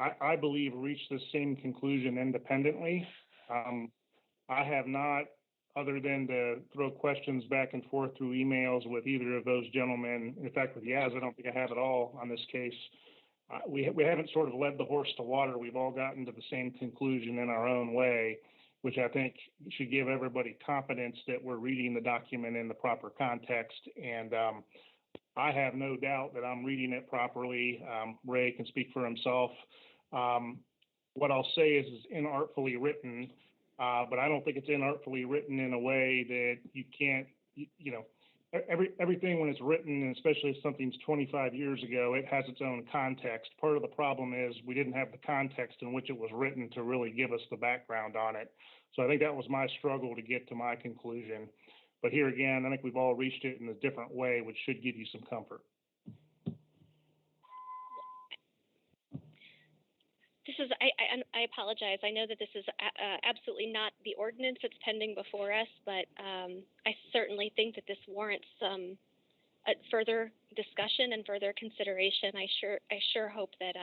I believe, reached the same conclusion independently. I have not, other than to throw questions back and forth through emails with either of those gentlemen. In fact, with Yaz, I don't think I have it all on this case. We haven't sort of led the horse to water. We've all gotten to the same conclusion in our own way, which I think should give everybody confidence that we're reading the document in the proper context. And I have no doubt that I'm reading it properly. Ray can speak for himself. What I'll say is it's inartfully written, but I don't think it's inartfully written in a way that you can't, everything when it's written, and especially if something's 25 years ago, it has its own context. Part of the problem is we didn't have the context in which it was written to really give us the background on it. So I think that was my struggle to get to my conclusion. But here again, I think we've all reached it in a different way, which should give you some comfort. This is, I apologize. I know that this is absolutely not the ordinance that's pending before us, but I certainly think that this warrants some further discussion and further consideration. I sure hope that.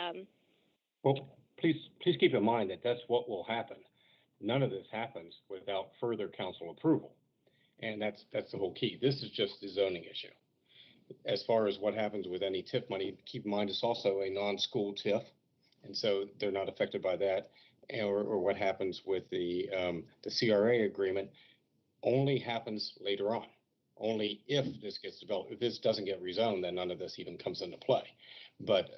Well, please keep in mind that that's what will happen. None of this happens without further council approval. And that's the whole key. This is just the zoning issue. As far as what happens with any TIF money, keep in mind it's also a non-school TIF, and so they're not affected by that. Or what happens with the CRA agreement only happens later on. Only if this gets developed. If this doesn't get rezoned, then none of this even comes into play. But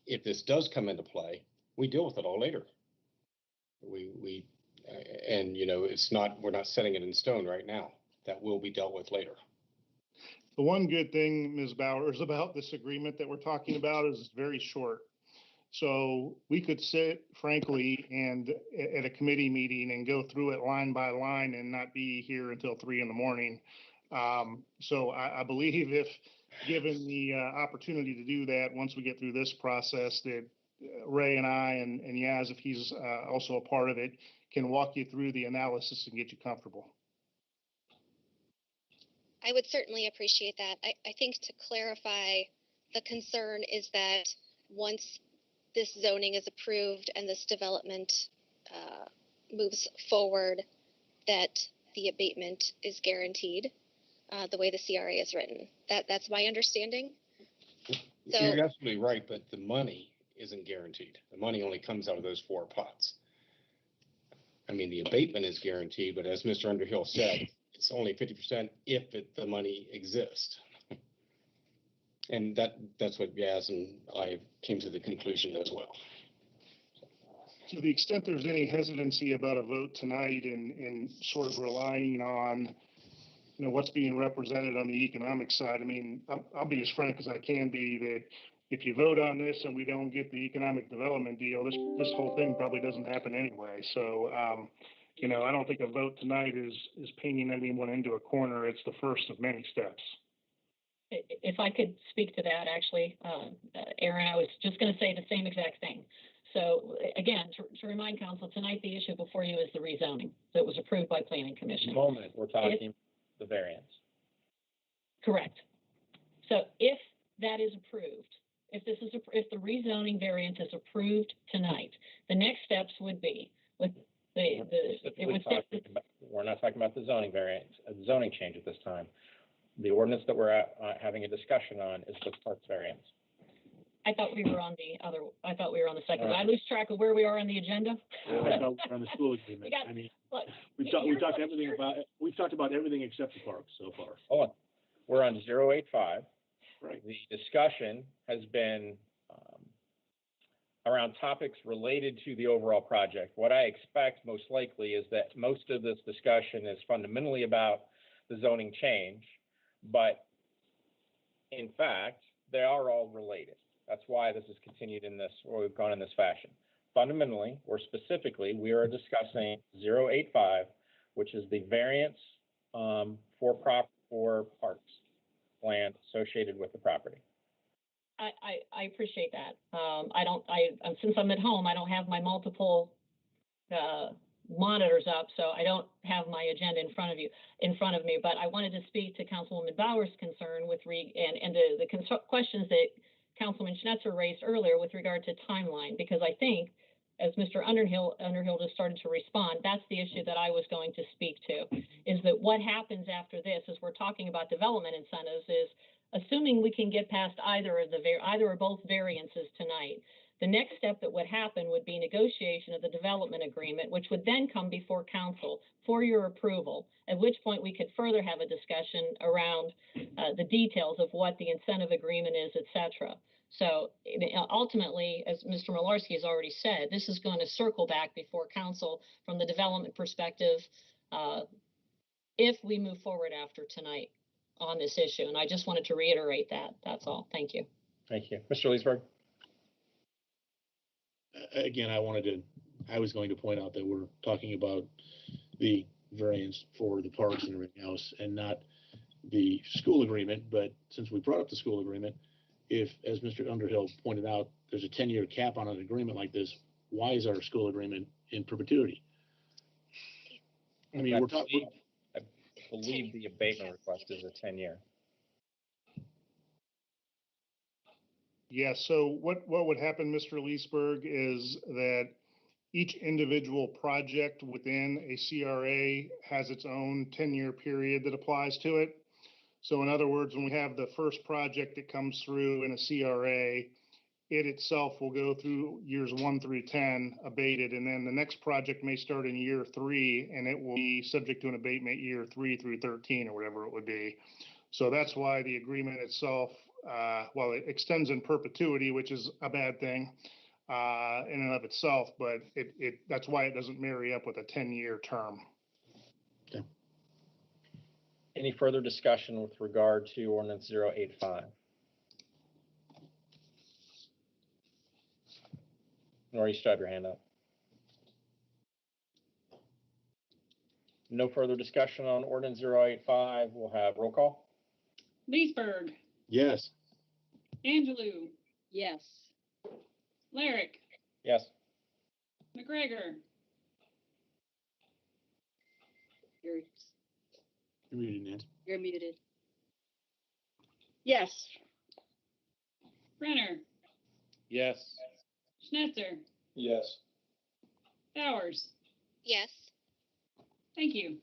if this does come into play, we deal with it all later. And it's not, we're not setting it in stone right now. That will be dealt with later. The one good thing, Ms. Bowers, about this agreement that we're talking about is it's very short. So we could sit, frankly, and at a committee meeting and go through it line by line and not be here until 3 a.m. So I believe if given the opportunity to do that, once we get through this process, that Ray and I and Yaz, if he's also a part of it, can walk you through the analysis and get you comfortable. I would certainly appreciate that. I think to clarify, the concern is that once this zoning is approved and this development moves forward, that the abatement is guaranteed the way the CRA is written. That's my understanding. So, you're absolutely right, but the money isn't guaranteed. The money only comes out of those 4 pots. I mean, the abatement is guaranteed, but as Mr. Underhill said, it's only 50% if the money exists. And that's what Yaz and I came to the conclusion as well. To the extent there's any hesitancy about a vote tonight and sort of relying on, what's being represented on the economic side, I mean, I'll be as frank as I can be that if you vote on this and we don't get the economic development deal, this whole thing probably doesn't happen anyway. So, I don't think a vote tonight is painting anyone into a corner. It's the first of many steps. If I could speak to that, actually, Aaron, I was just going to say the same exact thing. So again, to remind council, tonight the issue before you is the rezoning that was approved by Planning Commission. At the moment, we're talking the variance. Correct. So if that is approved, if the rezoning variance is approved tonight, the next steps would be with we're not talking about the zoning variance, a zoning change at this time. The ordinance that we're having a discussion on is the parks variance. I thought we were on the second. I lose track of where we are on the agenda. We're on the school agreement. We've talked about everything except the parks so far. Hold on. We're on 085. Right. The discussion has been around topics related to the overall project. What I expect most likely is that most of this discussion is fundamentally about the zoning change, but in fact, they are all related. That's why this is continued in this, or we've gone in this fashion. Fundamentally, or specifically, we are discussing 085, which is the variance for parks land associated with the property. I appreciate that. Since I'm at home, I don't have my multiple monitors up, so I don't have my agenda in front of me. But I wanted to speak to Councilwoman Bauer's concern with the questions that Councilman Schnetzer raised earlier with regard to timeline, because I think, as Mr. Underhill just started to respond, that's the issue that I was going to speak to, is that what happens after this, as we're talking about development incentives, is assuming we can get past either or both variances tonight, the next step that would happen would be negotiation of the development agreement, which would then come before council for your approval, at which point we could further have a discussion around the details of what the incentive agreement is, et cetera. So ultimately, as Mr. Malarski has already said, this is going to circle back before council from the development perspective if we move forward after tonight on this issue. And I just wanted to reiterate that. That's all. Thank you. Thank you. Mr. Leesburg. Again, I was going to point out that we're talking about the variance for the parks and everything else and not the school agreement. But since we brought up the school agreement, if, as Mr. Underhill pointed out, there's a 10-year cap on an agreement like this, why is our school agreement in perpetuity? I mean, I believe the abatement request is a 10-year. Yeah, so what would happen, Mr. Leesburg, is that each individual project within a CRA has its own 10-year period that applies to it. So in other words, when we have the first project that comes through in a CRA, it itself will go through years 1 through 10 abated, and then the next project may start in year 3 and it will be subject to an abatement year 3 through 13 or whatever it would be. So that's why the agreement itself, well, it extends in perpetuity, which is a bad thing in and of itself, but that's why it doesn't marry up with a 10-year term. Okay. Any further discussion with regard to ordinance 085? Nora, you still have your hand up. No further discussion on ordinance 085. We'll have roll call. Leesburg, Yes. Angelou, Yes. Lyric, Yes. McGregor, You're Muted, Nancy. you're muted. Yes. Brenner, Yes. Schnetzer, Yes. Bowers. Yes. Thank you.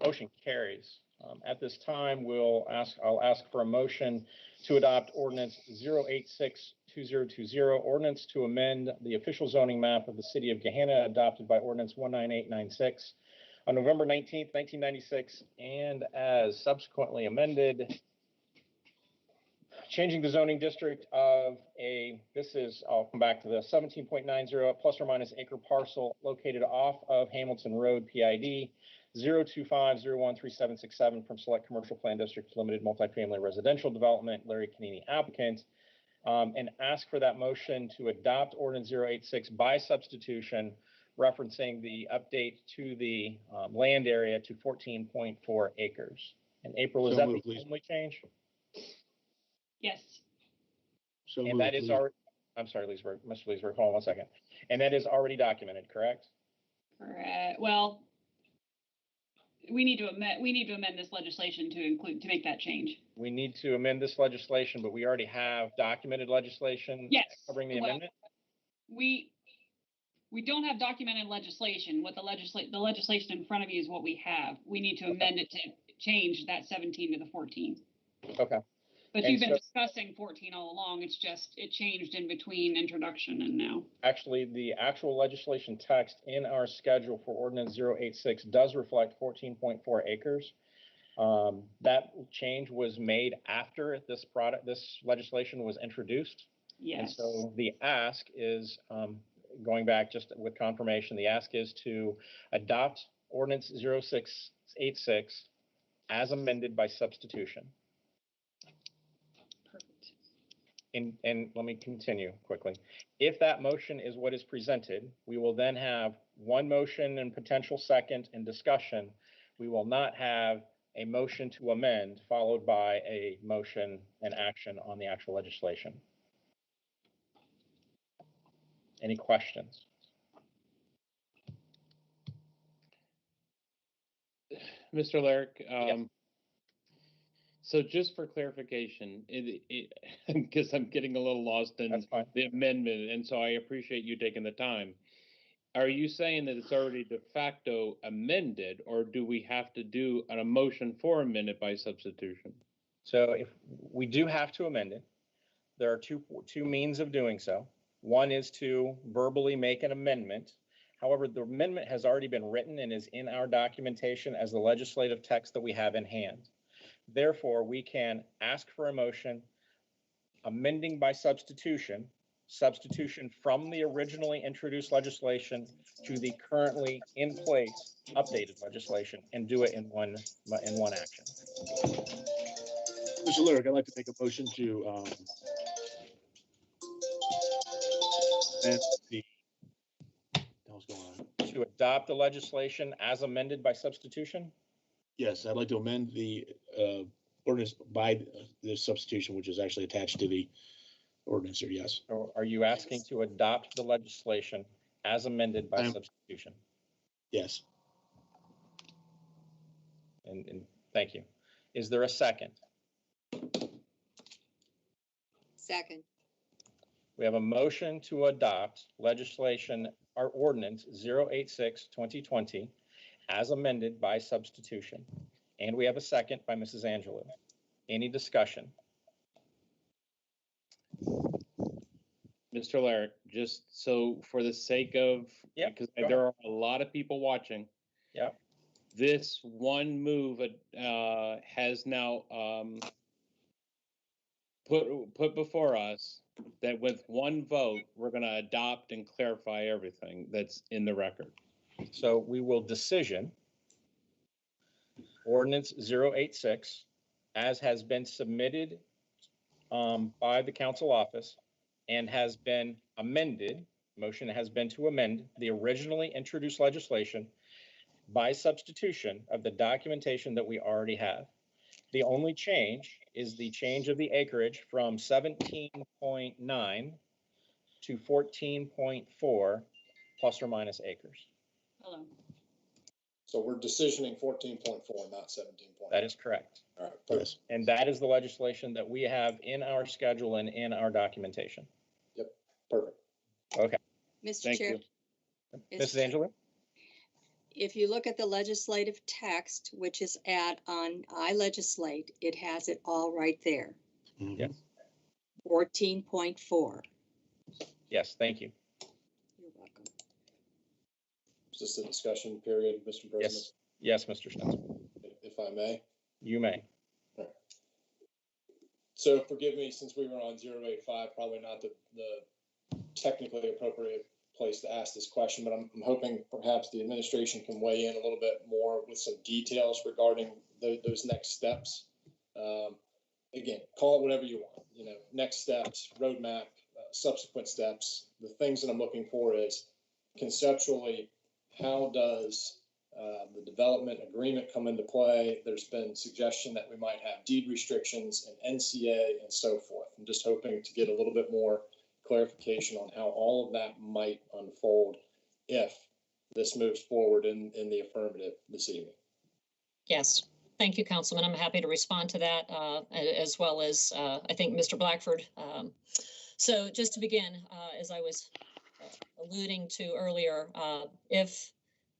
Motion carries. At this time, I'll ask for a motion to adopt ordinance 086-2020, ordinance to amend the official zoning map of the city of Gahanna adopted by ordinance 19896 on November 19th, 1996, and as subsequently amended, changing the zoning district of I'll come back to the 17.90 plus or minus acre parcel located off of Hamilton Road, PID 025013767 from Select Commercial Plan District to Limited Multifamily Residential Development, Larry Canini applicant, and ask for that motion to adopt ordinance 086 by substitution, referencing the update to the land area to 14.4 acres. And April, is that the only change? Yes. So and that is already, I'm sorry, Leesburg, Mr. Leesburg, hold on 1 second. And that is already documented, correct? Correct. Well, we need to amend this legislation to make that change. We need to amend this legislation, but we already have documented legislation covering the amendment? We don't have documented legislation. What the legislation in front of you is what we have. We need to amend it to change that 17 to the 14. Okay. But you've been discussing 14 all along. It's just, it changed in between introduction and now. Actually, the actual legislation text in our schedule for ordinance 086 does reflect 14.4 acres. That change was made after this legislation was introduced. Yes. And so the ask is, going back just with confirmation, the ask is to adopt ordinance 0686 as amended by substitution. And let me continue quickly. If that motion is what is presented, we will then have one motion and potential second and discussion. We will not have a motion to amend followed by a motion and action on the actual legislation. Any questions? Mr. Lyric, Yes. So just for clarification, because I'm getting a little lost in That's fine. the amendment, and so I appreciate you taking the time. Are you saying that it's already de facto amended, or do we have to do a motion for amended by substitution? So if we do have to amend it, there are two means of doing so. One is to verbally make an amendment. However, the amendment has already been written and is in our documentation as the legislative text that we have in hand. Therefore, we can ask for a motion amending by substitution from the originally introduced legislation to the currently in place updated legislation, and do it in one action. Mr. Lyric, I'd like to make a motion to amend the what's going on? To adopt the legislation as amended by substitution? Yes, I'd like to amend the ordinance by the substitution, which is actually attached to the ordinance here, yes. Or are you asking to adopt the legislation as amended by substitution? Yes. And thank you. Is there a second? Second. We have a motion to adopt legislation, our ordinance 086-2020 as amended by substitution. And we have a second by Mrs. Angelou. Any discussion? Mr. Larrick, just so for the sake of, because there are a lot of people watching. Yeah. This one move has now put before us that with one vote, we're going to adopt and clarify everything that's in the record. So we will decision ordinance 086 as has been submitted by the council office and has been amended. Motion has been to amend the originally introduced legislation by substitution of the documentation that we already have. The only change is the change of the acreage from 17.9 to 14.4 plus or minus acres. Hello. So we're decisioning 14.4, not 17.9. That is correct. All right, perfect. And that is the legislation that we have in our schedule and in our documentation. Yep, perfect. Okay. Mr. Chair. Mrs. Angela? If you look at the legislative text, which is on iLegislate, it has it all right there. Yes. 14.4. Yes, thank you. You're welcome. Is this a discussion period, Mr. President? Yes, Mr. Spencer. If I may? You may. All right. So forgive me, since we were on 085, probably not the technically appropriate place to ask this question, but I'm hoping perhaps the administration can weigh in a little bit more with some details regarding those next steps. Again, call it whatever you want, next steps, roadmap, subsequent steps. The things that I'm looking for is conceptually, how does the development agreement come into play? There's been suggestion that we might have deed restrictions and NCA and so forth. I'm just hoping to get a little bit more clarification on how all of that might unfold if this moves forward in the affirmative this evening. Yes. Thank you, Councilman. I'm happy to respond to that, as well as I think Mr. Blackford. So just to begin, as I was alluding to earlier, if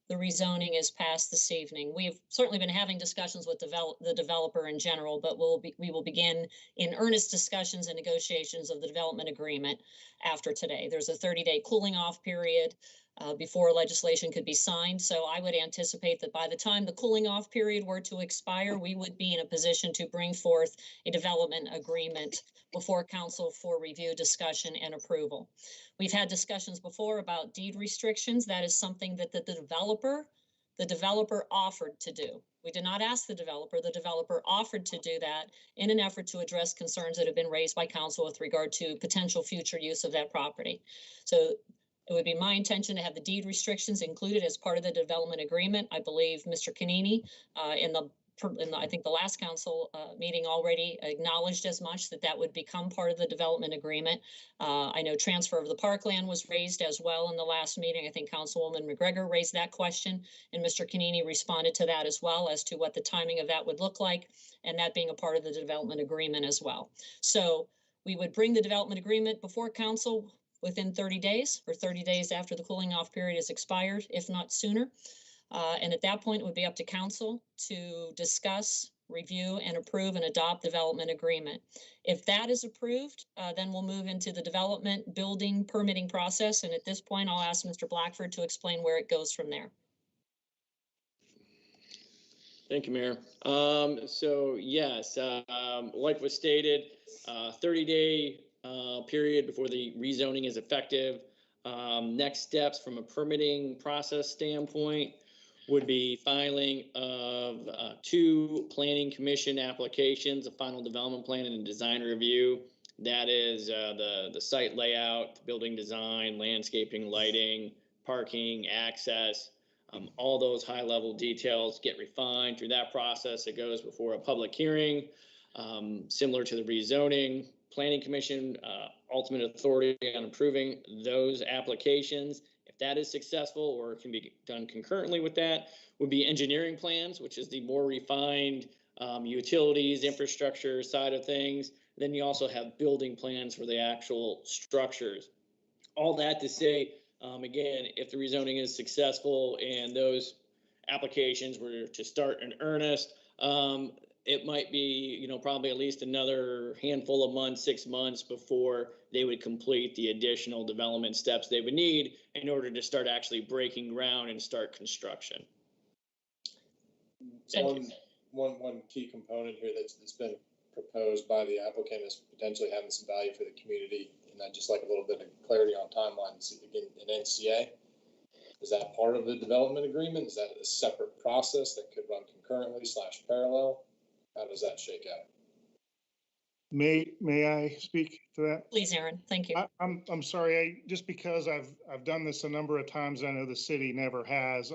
the rezoning is passed this evening, we've certainly been having discussions with the developer in general, but we will begin in earnest discussions and negotiations of the development agreement after today. There's a 30-day cooling off period before legislation could be signed. So I would anticipate that by the time the cooling off period were to expire, we would be in a position to bring forth a development agreement before council for review, discussion, and approval. We've had discussions before about deed restrictions. That is something that the developer offered to do. We did not ask the developer offered to do that in an effort to address concerns that have been raised by council with regard to potential future use of that property. So it would be my intention to have the deed restrictions included as part of the development agreement. I believe Mr. Canini in the I think the last council meeting already acknowledged as much, that that would become part of the development agreement. I know transfer of the parkland was raised as well in the last meeting. I think Councilwoman McGregor raised that question, and Mr. Canini responded to that as well as to what the timing of that would look like, and that being a part of the development agreement as well. So we would bring the development agreement before council within 30 days or 30 days after the cooling off period is expired, if not sooner. And at that point, it would be up to council to discuss, review, and approve and adopt development agreement. If that is approved, then we'll move into the development building permitting process. And at this point, I'll ask Mr. Blackford to explain where it goes from there. Thank you, Mayor. So yes, like was stated, 30-day period before the rezoning is effective. Next steps from a permitting process standpoint would be filing of 2 planning commission applications, a final development plan and a design review. That is the site layout, building design, landscaping, lighting, parking, access. All those high-level details get refined through that process. It goes before a public hearing, similar to the rezoning. Planning Commission, ultimate authority on approving those applications. If that is successful or can be done concurrently with that, would be engineering plans, which is the more refined utilities, infrastructure side of things. Then you also have building plans for the actual structures. All that to say, again, if the rezoning is successful and those applications were to start in earnest, it might be, probably at least another handful of months, 6 months before they would complete the additional development steps they would need in order to start actually breaking ground and start construction. One key component here that's been proposed by the applicant is potentially having some value for the community, and I'd just like a little bit of clarity on timelines. Again, an NCA, is that part of the development agreement? Is that a separate process that could run concurrently / parallel? How does that shake out? May I speak to that? Please, Aaron. Thank you. I'm sorry. Just because I've done this a number of times, I know the city never has.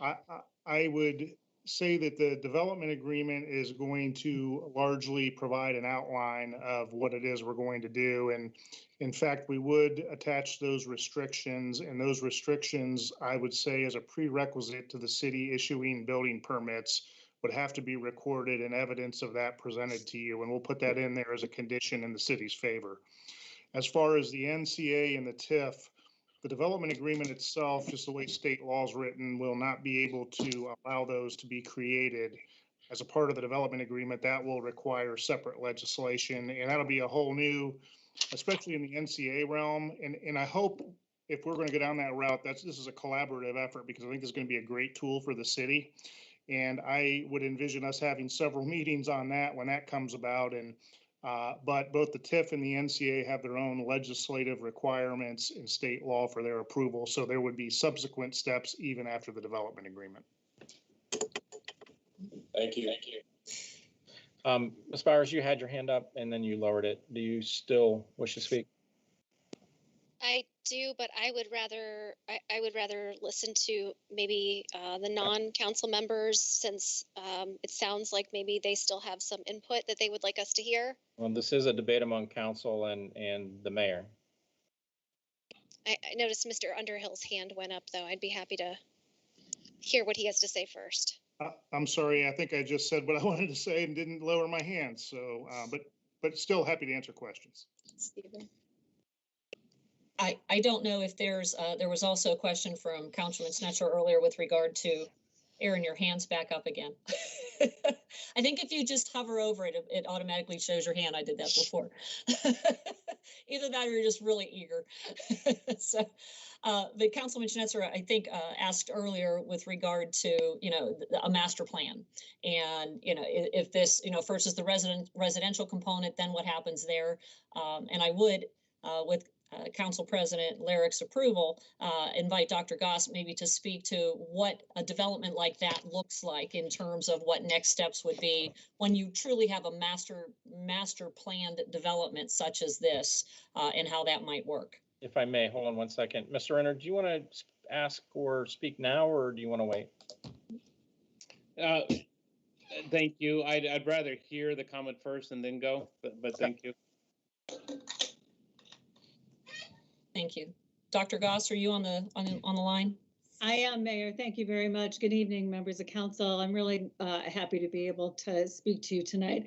I would say that the development agreement is going to largely provide an outline of what it is we're going to do. And in fact, we would attach those restrictions, and those restrictions, I would say, as a prerequisite to the city issuing building permits, would have to be recorded and evidence of that presented to you. And we'll put that in there as a condition in the city's favor. As far as the NCA and the TIF, the development agreement itself, just the way state law is written, will not be able to allow those to be created as a part of the development agreement. That will require separate legislation, and that'll be a whole new, especially in the NCA realm. And I hope if we're going to go down that route, this is a collaborative effort, because I think this is going to be a great tool for the city. And I would envision us having several meetings on that when that comes about. And but both the TIF and the NCA have their own legislative requirements in state law for their approval. So there would be subsequent steps even after the development agreement. Thank you. Ms. Byers, you had your hand up and then you lowered it. Do you still wish to speak? I do, but I would rather listen to maybe the non-council members, since it sounds like maybe they still have some input that they would like us to hear. Well, this is a debate among council and the mayor. I noticed Mr. Underhill's hand went up, though. I'd be happy to hear what he has to say first. I'm sorry. I think I just said what I wanted to say and didn't lower my hand. So, but still happy to answer questions. Stephen. I don't know if there was also a question from Councilman Snetcher earlier with regard to, Aaron, your hand's back up again. I think if you just hover over it, it automatically shows your hand. I did that before. Either that or you're just really eager. So, but Councilman Schnetzer, I think, asked earlier with regard to, a master plan. And, if this, first is the residential component, then what happens there? And I would, with Council President Larick's approval, invite Dr. Goss maybe to speak to what a development like that looks like in terms of what next steps would be when you truly have a master planned development such as this, and how that might work. If I may, hold on one second. Mr. Renner, do you want to ask or speak now, or do you want to wait? Thank you. I'd rather hear the comment first and then go, but thank you. Thank you. Dr. Goss, are you on the line? I am, Mayor. Thank you very much. Good evening, members of council. I'm really happy to be able to speak to you tonight.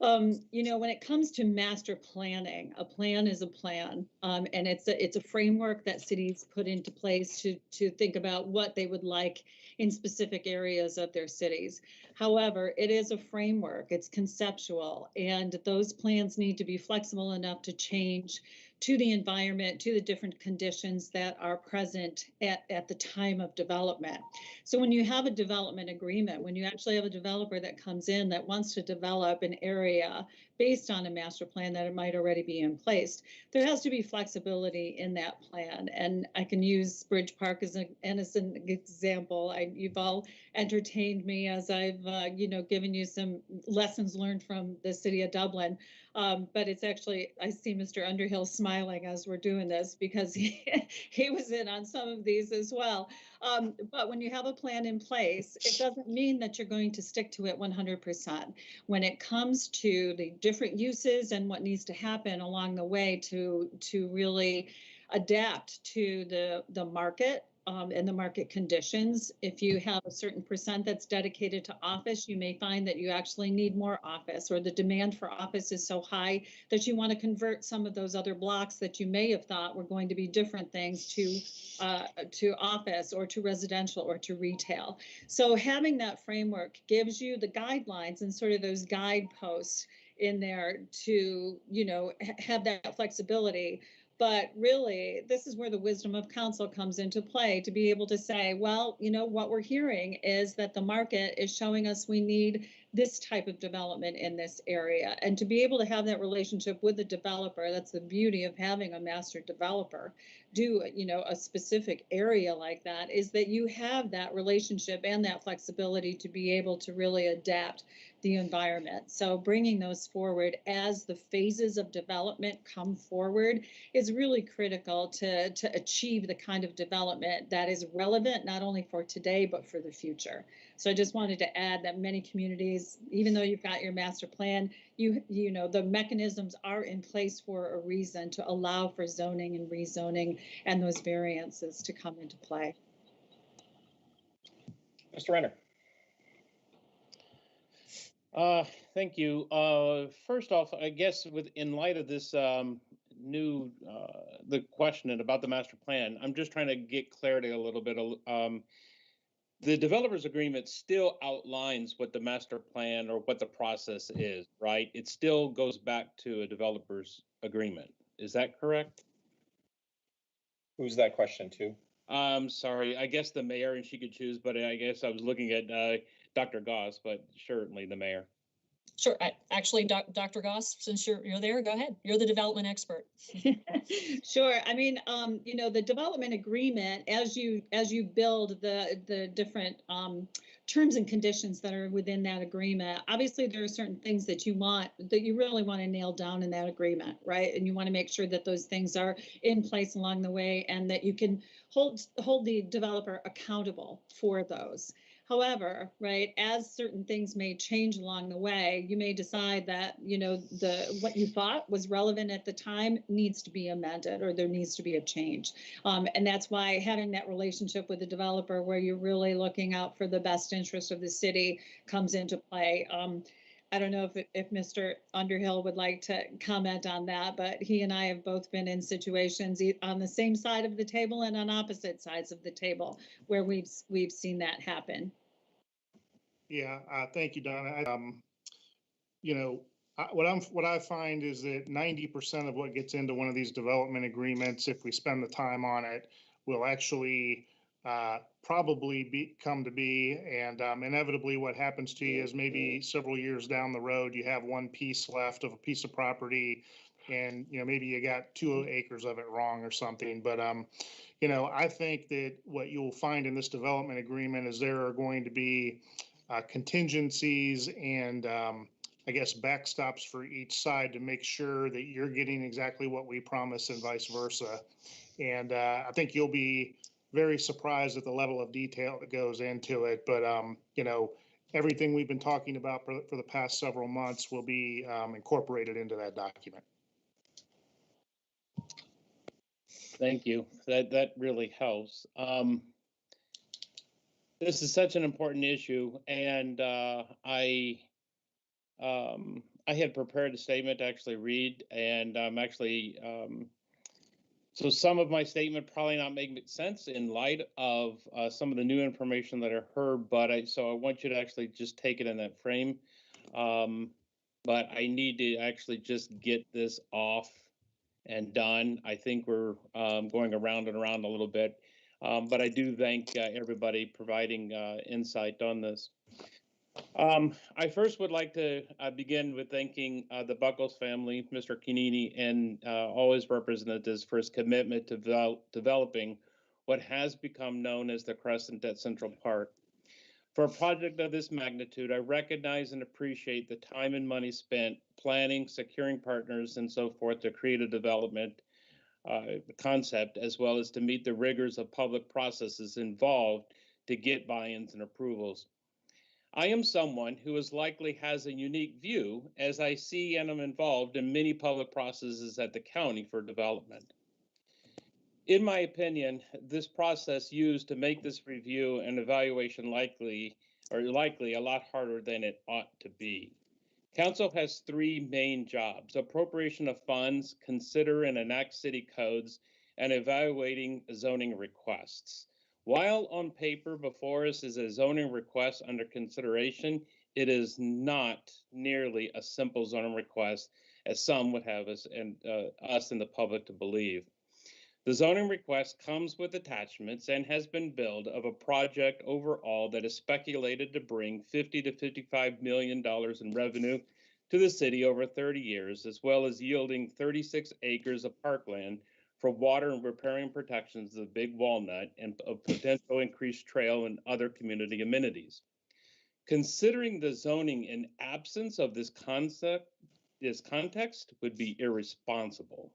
You know, when it comes to master planning, a plan is a plan, and it's a framework that cities put into place to think about what they would like in specific areas of their cities. However, it is a framework, it's conceptual, and those plans need to be flexible enough to change to the environment, to the different conditions that are present at the time of development. So when you have a development agreement, when you actually have a developer that comes in that wants to develop an area based on a master plan that it might already be in place, there has to be flexibility in that plan. And I can use Bridge Park as an example. You've all entertained me as I've given you some lessons learned from the city of Dublin. But it's actually, I see Mr. Underhill smiling as we're doing this because he was in on some of these as well. But when you have a plan in place, it doesn't mean that you're going to stick to it 100%. When it comes to the different uses and what needs to happen along the way to really adapt to the market, and the market conditions. If you have a certain percent that's dedicated to office, you may find that you actually need more office, or the demand for office is so high that you want to convert some of those other blocks that you may have thought were going to be different things to office or to residential or to retail. So having that framework gives you the guidelines and sort of those guideposts in there to, have that flexibility. But really, this is where the wisdom of council comes into play, to be able to say, well, what we're hearing is that the market is showing us we need this type of development in this area. And to be able to have that relationship with the developer, that's the beauty of having a master developer do, a specific area like that, is that you have that relationship and that flexibility to be able to really adapt the environment. So bringing those forward as the phases of development come forward is really critical to achieve the kind of development that is relevant not only for today but for the future. So I just wanted to add that many communities, even though you've got your master plan, the mechanisms are in place for a reason, to allow for zoning and rezoning and those variances to come into play. Mr. Renner. Thank you. First off, I guess in light of this the question about the master plan, I'm just trying to get clarity a little bit. The developer's agreement still outlines what the master plan or what the process is, right? It still goes back to a developer's agreement. Is that correct? Who's that question to? Sorry, I guess the mayor, and she could choose, but I guess I was looking at Dr. Goss, but certainly the mayor. Sure. Actually, Dr. Goss, since you're there, go ahead. You're the development expert. Sure. I mean, the development agreement, as you build the different terms and conditions that are within that agreement, obviously there are certain things that you really want to nail down in that agreement, right? And you want to make sure that those things are in place along the way, and that you can hold the developer accountable for those. However, right, as certain things may change along the way, you may decide that, what you thought was relevant at the time needs to be amended, or there needs to be a change. And that's why having that relationship with the developer where you're really looking out for the best interest of the city comes into play. I don't know if Mr. Underhill would like to comment on that, but he and I have both been in situations on the same side of the table and on opposite sides of the table where we've seen that happen. Yeah, thank you, Donna. What I find is that 90% of what gets into one of these development agreements, if we spend the time on it, will actually probably come to be. And inevitably what happens to you is maybe several years down the road, you have one piece left of a piece of property, and maybe you got 2 acres of it wrong or something. But I think that what you'll find in this development agreement is there are going to be contingencies and I guess backstops for each side to make sure that you're getting exactly what we promise and vice versa. And I think you'll be very surprised at the level of detail that goes into it. But everything we've been talking about for the past several months will be incorporated into that document. Thank you. That really helps. This is such an important issue, and I had prepared a statement to actually read, and I'm actually so some of my statement probably not making sense in light of some of the new information that I heard, but I want you to actually just take it in that frame. But I need to actually just get this off and done. I think we're going around and around a little bit, but I do thank everybody providing insight on this. I first would like to begin with thanking the Buckles family, Mr. Canini, and all his representatives for his commitment to developing what has become known as the Crescent at Central Park. For a project of this magnitude, I recognize and appreciate the time and money spent planning, securing partners, and so forth to create a development concept, as well as to meet the rigors of public processes involved to get buy-ins and approvals. I am someone who likely has a unique view, as I see and am involved in many public processes at the county for development. In my opinion, this process used to make this review and evaluation likely a lot harder than it ought to be. Council has three main jobs: appropriation of funds, consider and enact city codes, and evaluating zoning requests. While on paper before us is a zoning request under consideration, it is not nearly a simple zoning request as some would have us and the public to believe. The zoning request comes with attachments and has been billed of a project overall that is speculated to bring $50 to $55 million in revenue to the city over 30 years, as well as yielding 36 acres of parkland for water and riparian protections of the Big Walnut and a potential increased trail and other community amenities. Considering the zoning in absence of this context would be irresponsible.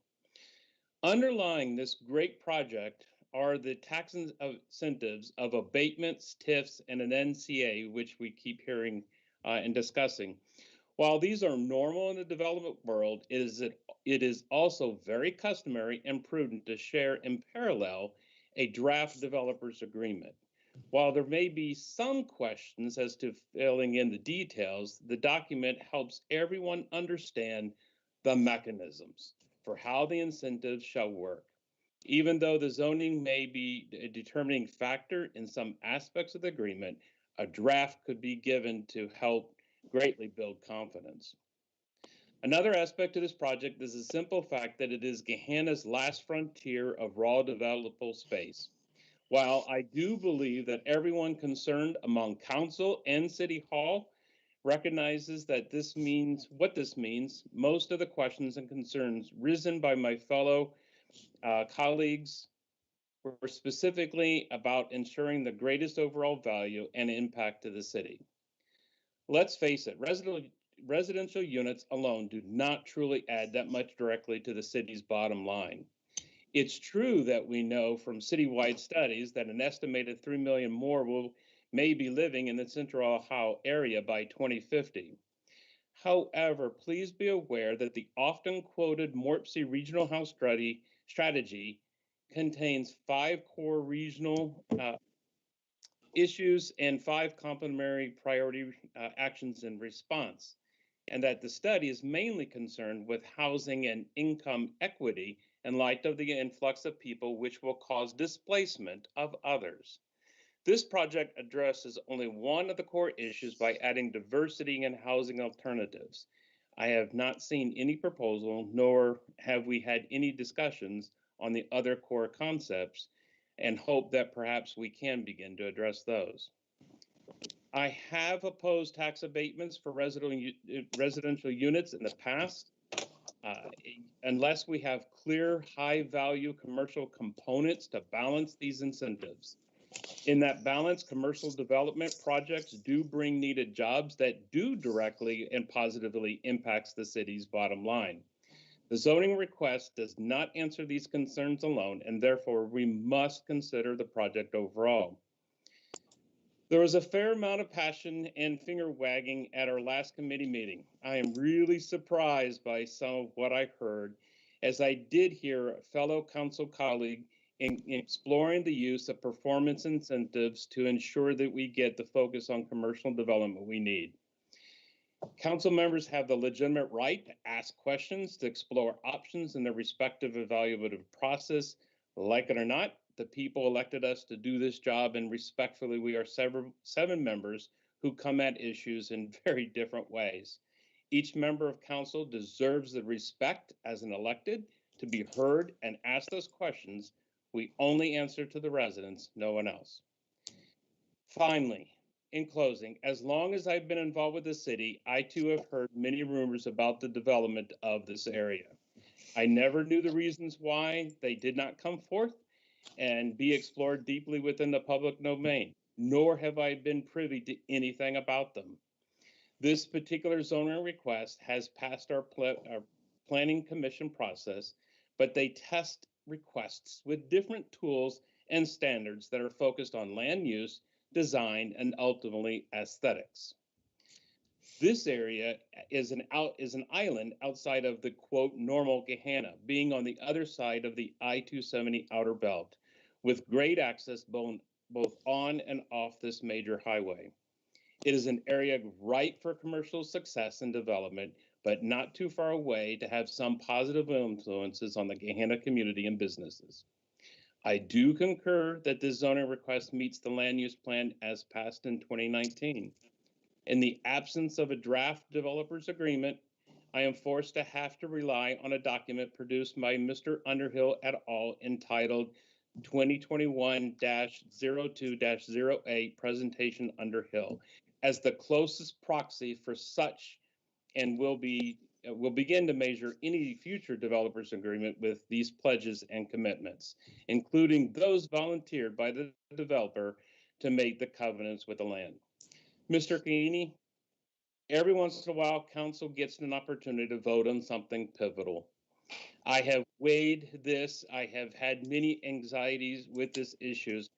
Underlying this great project are the tax incentives of abatements, TIFs, and an NCA, which we keep hearing and discussing. While these are normal in the development world, it is also very customary and prudent to share in parallel a draft developers agreement. While there may be some questions as to filling in the details, the document helps everyone understand the mechanisms for how the incentives shall work. Even though the zoning may be a determining factor in some aspects of the agreement, a draft could be given to help greatly build confidence. Another aspect of this project is the simple fact that it is Gahanna's last frontier of raw developable space. While I do believe that everyone concerned among council and city hall recognizes that what this means, most of the questions and concerns risen by my fellow colleagues were specifically about ensuring the greatest overall value and impact to the city. Let's face it, residential units alone do not truly add that much directly to the city's bottom line. It's true that we know from citywide studies that an estimated 3 million more may be living in the Central Ohio area by 2050. However, please be aware that the often quoted MORPC Regional House strategy contains 5 core regional issues and 5 complementary priority actions in response, and that the study is mainly concerned with housing and income equity in light of the influx of people, which will cause displacement of others. This project addresses only one of the core issues by adding diversity and housing alternatives. I have not seen any proposal, nor have we had any discussions on the other core concepts, and hope that perhaps we can begin to address those. I have opposed tax abatements for residential units in the past, unless we have clear high-value commercial components to balance these incentives. In that balance, commercial development projects do bring needed jobs that do directly and positively impacts the city's bottom line. The zoning request does not answer these concerns alone, and therefore we must consider the project overall. There was a fair amount of passion and finger wagging at our last committee meeting. I am really surprised by some of what I heard, as I did hear a fellow council colleague in exploring the use of performance incentives to ensure that we get the focus on commercial development we need. Council members have the legitimate right to ask questions, to explore options in their respective evaluative process. Like it or not, the people elected us to do this job, and respectfully, we are seven members who come at issues in very different ways. Each member of council deserves the respect as an elected to be heard and ask those questions. We only answer to the residents, no one else. Finally, in closing, as long as I've been involved with the city, I too have heard many rumors about the development of this area. I never knew the reasons why they did not come forth and be explored deeply within the public domain, nor have I been privy to anything about them. This particular zoning request has passed our planning commission process, but they test requests with different tools and standards that are focused on land use, design, and ultimately aesthetics. This area is an island outside of the quote normal Gahanna, being on the other side of the I-270 outer belt, with great access both on and off this major highway. It is an area ripe for commercial success and development, but not too far away to have some positive influences on the Gahanna community and businesses. I do concur that this zoning request meets the land use plan as passed in 2019. In the absence of a draft developer's agreement, I am forced to have to rely on a document produced by Mr. Underhill et al. Entitled 2021-02-08 Presentation Underhill as the closest proxy for such, and will begin to measure any future developers agreement with these pledges and commitments, including those volunteered by the developer to make the covenants with the land. Mr. Gahanna, every once in a while, council gets an opportunity to vote on something pivotal. I have weighed this. I have had many anxieties with these issues,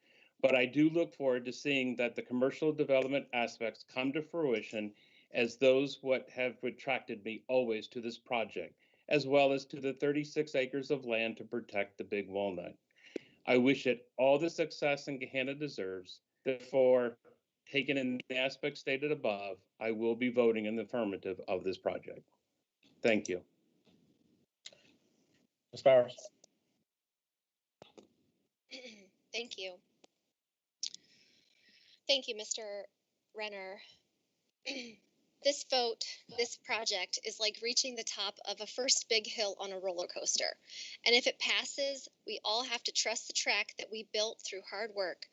but I do look forward to seeing that the commercial development aspects come to fruition as those what have attracted me always to this project, as well as to the 36 acres of land to protect the Big Walnut. I wish it all the success Gahanna deserves. Therefore, taken in the aspects stated above, I will be voting in the affirmative of this project. Thank you. Ms. Bowers. Thank you. Thank you, Mr. Renner. This vote, this project is like reaching the top of a first big hill on a roller coaster. And if it passes, we all have to trust the track that we built through hard work,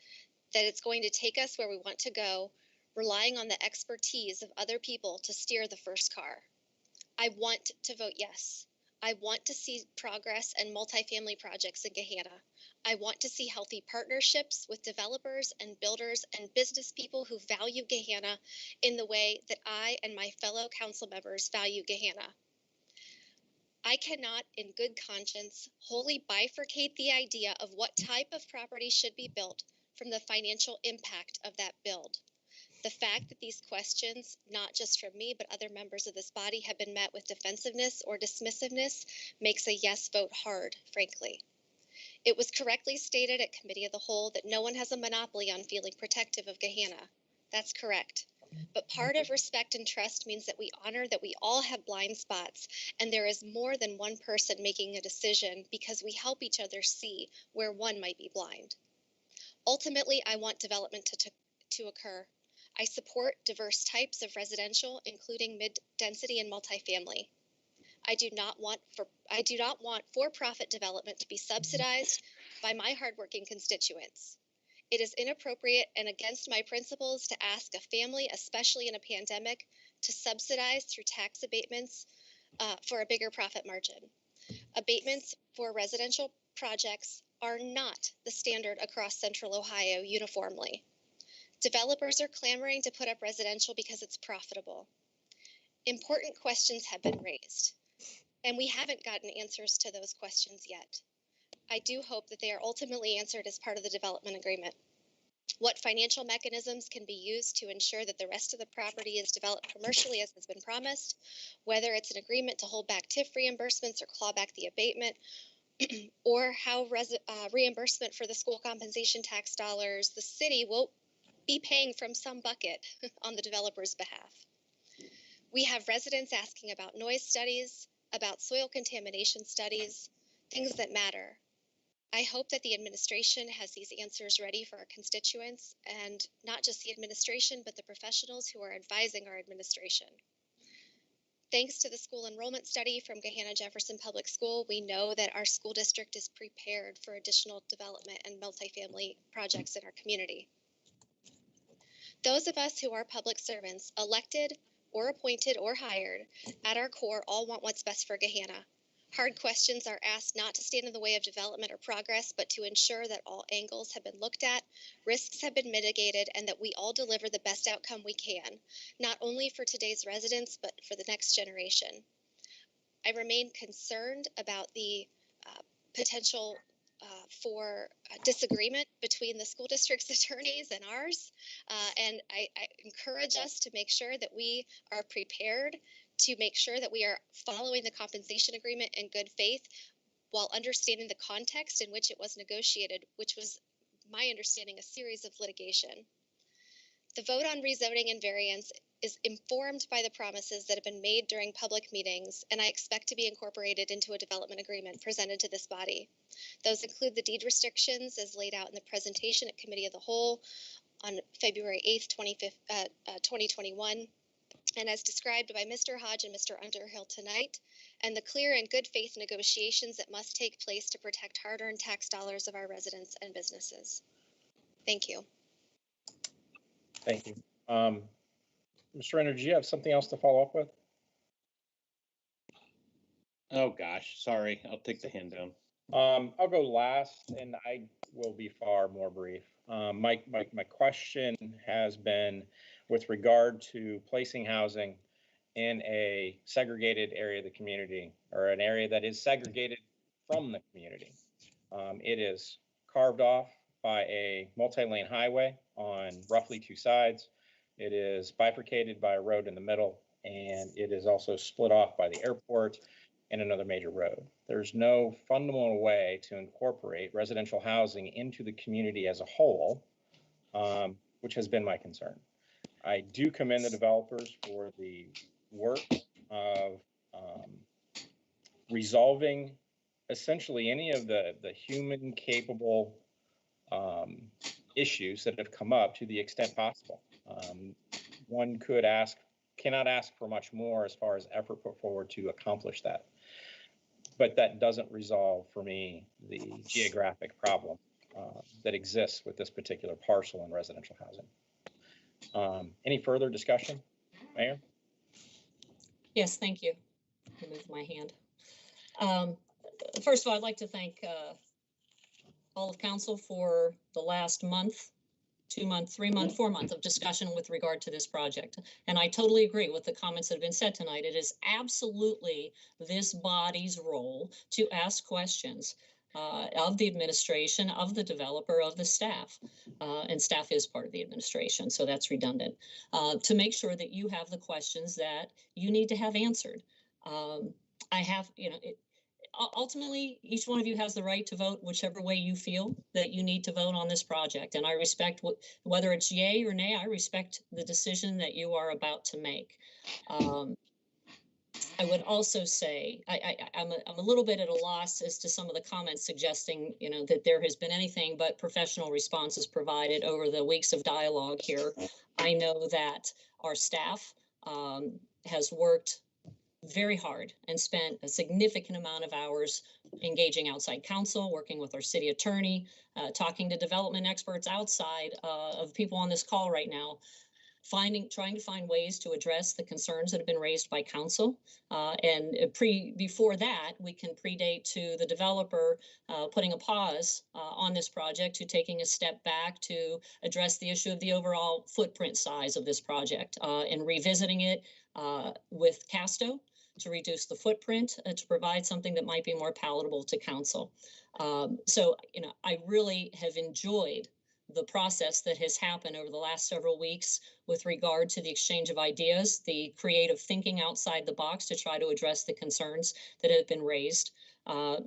that it's going to take us where we want to go, relying on the expertise of other people to steer the first car. I want to vote yes. I want to see progress and multifamily projects in Gahanna. I want to see healthy partnerships with developers and builders and business people who value Gahanna in the way that I and my fellow council members value Gahanna. I cannot, in good conscience, wholly bifurcate the idea of what type of property should be built from the financial impact of that build. The fact that these questions, not just from me, but other members of this body, have been met with defensiveness or dismissiveness makes a yes vote hard, frankly. It was correctly stated at Committee of the Whole that no one has a monopoly on feeling protective of Gahanna. That's correct. But part of respect and trust means that we honor that we all have blind spots, and there is more than one person making a decision because we help each other see where one might be blind. Ultimately, I want development to occur. I support diverse types of residential, including mid-density and multifamily. I do not want for-profit development to be subsidized by my hardworking constituents. It is inappropriate and against my principles to ask a family, especially in a pandemic, to subsidize through tax abatements for a bigger profit margin. Abatements for residential projects are not the standard across Central Ohio uniformly. Developers are clamoring to put up residential because it's profitable. Important questions have been raised, and we haven't gotten answers to those questions yet. I do hope that they are ultimately answered as part of the development agreement. What financial mechanisms can be used to ensure that the rest of the property is developed commercially as has been promised, whether it's an agreement to hold back TIF reimbursements or claw back the abatement, or how reimbursement for the school compensation tax dollars the city will be paying from some bucket on the developer's behalf. We have residents asking about noise studies, about soil contamination studies, things that matter. I hope that the administration has these answers ready for our constituents, and not just the administration, but the professionals who are advising our administration. Thanks to the school enrollment study from Gahanna Jefferson Public School, we know that our school district is prepared for additional development and multifamily projects in our community. Those of us who are public servants, elected or appointed or hired, at our core all want what's best for Gahanna. Hard questions are asked not to stand in the way of development or progress, but to ensure that all angles have been looked at, risks have been mitigated, and that we all deliver the best outcome we can, not only for today's residents, but for the next generation. I remain concerned about the potential for disagreement between the school district's attorneys and ours, and I encourage us to make sure that we are prepared to make sure that we are following the compensation agreement in good faith while understanding the context in which it was negotiated, which was, my understanding, a series of litigation. The vote on rezoning and variance is informed by the promises that have been made during public meetings, and I expect to be incorporated into a development agreement presented to this body. Those include the deed restrictions as laid out in the presentation at Committee of the Whole on February 8th, 2021, and as described by Mr. Hodge and Mr. Underhill tonight, and the clear and good faith negotiations that must take place to protect hard-earned tax dollars of our residents and businesses. Thank you. Thank you. Mr. Renner, do you have something else to follow up with? Oh, gosh, sorry. I'll take the hand down. I'll go last, and I will be far more brief. My question has been with regard to placing housing in a segregated area of the community, or an area that is segregated from the community. It is carved off by a multi-lane highway on roughly two sides. It is bifurcated by a road in the middle, and it is also split off by the airport and another major road. There's no fundamental way to incorporate residential housing into the community as a whole, which has been my concern. I do commend the developers for the work of resolving essentially any of the human capable issues that have come up to the extent possible. One cannot ask for much more as far as effort put forward to accomplish that. But that doesn't resolve for me the geographic problem that exists with this particular parcel in residential housing. Any further discussion, Mayor? Yes, thank you. I moved my hand. First of all, I'd like to thank all of council for the last month, 2 month, 3 month, 4 month of discussion with regard to this project. And I totally agree with the comments that have been said tonight. It is absolutely this body's role to ask questions of the administration, of the developer, of the staff. And staff is part of the administration, so that's redundant. To make sure that you have the questions that you need to have answered. I have, ultimately, each one of you has the right to vote whichever way you feel that you need to vote on this project. And I respect whether it's yay or nay, I respect the decision that you are about to make. I would also say I'm a little bit at a loss as to some of the comments suggesting, that there has been anything but professional responses provided over the weeks of dialogue here. I know that our staff has worked very hard and spent a significant amount of hours engaging outside counsel, working with our city attorney, talking to development experts outside of people on this call right now, trying to find ways to address the concerns that have been raised by council. Before that, we can predate to the developer putting a pause on this project, to taking a step back to address the issue of the overall footprint size of this project and revisiting it with Casto to reduce the footprint, to provide something that might be more palatable to council. I really have enjoyed the process that has happened over the last several weeks with regard to the exchange of ideas, the creative thinking outside the box to try to address the concerns that have been raised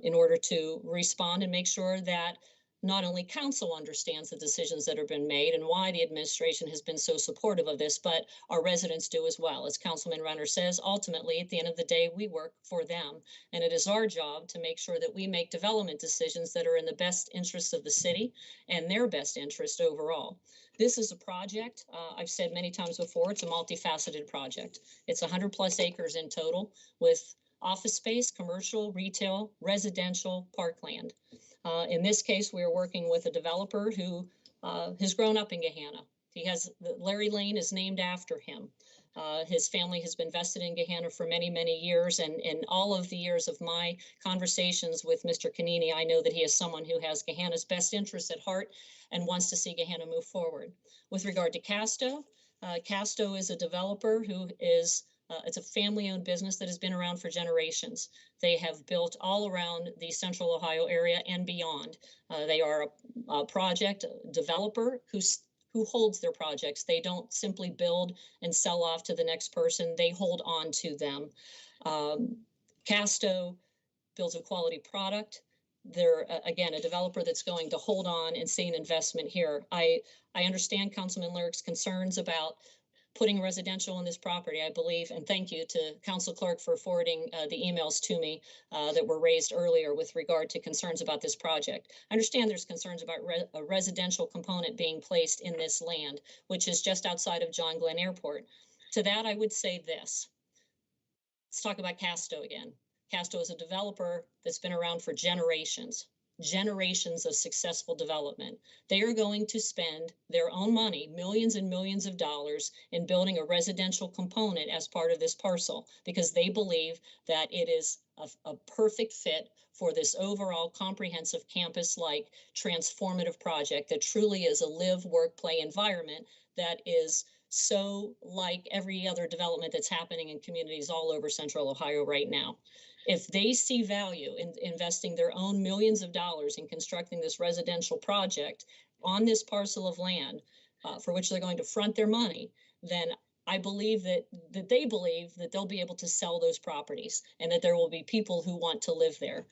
in order to respond and make sure that not only council understands the decisions that have been made and why the administration has been so supportive of this, but our residents do as well. As Councilman Renner says, ultimately, at the end of the day, we work for them. And it is our job to make sure that we make development decisions that are in the best interests of the city and their best interest overall. This is a project, I've said many times before, it's a multifaceted project. It's 100+ acres in total with office space, commercial, retail, residential, parkland. In this case, we are working with a developer who has grown up in Gahanna. Larry Lane is named after him. His family has been vested in Gahanna for many, many years. And in all of the years of my conversations with Mr. Canini, I know that he is someone who has Gahanna's best interests at heart and wants to see Gahanna move forward. With regard to Casto, Casto is a developer who is it's a family-owned business that has been around for generations. They have built all around the Central Ohio area and beyond. They are a project developer who holds their projects. They don't simply build and sell off to the next person. They hold on to them. Casto builds a quality product. They're, again, a developer that's going to hold on and see an investment here. I understand Councilman Lyric's concerns about putting residential on this property, I believe, and thank you to Council Clerk for forwarding the emails to me that were raised earlier with regard to concerns about this project. I understand there's concerns about a residential component being placed in this land, which is just outside of John Glenn Airport. To that, I would say this. Let's talk about Casto again. Casto is a developer that's been around for generations of successful development. They are going to spend their own money, millions and millions of dollars, in building a residential component as part of this parcel because they believe that it is a perfect fit for this overall comprehensive campus-like transformative project that truly is a live, work, play environment that is so like every other development that's happening in communities all over Central Ohio right now. If they see value in investing their own millions of dollars in constructing this residential project on this parcel of land for which they're going to front their money, then I believe that they believe that they'll be able to sell those properties and that there will be people who want to live there.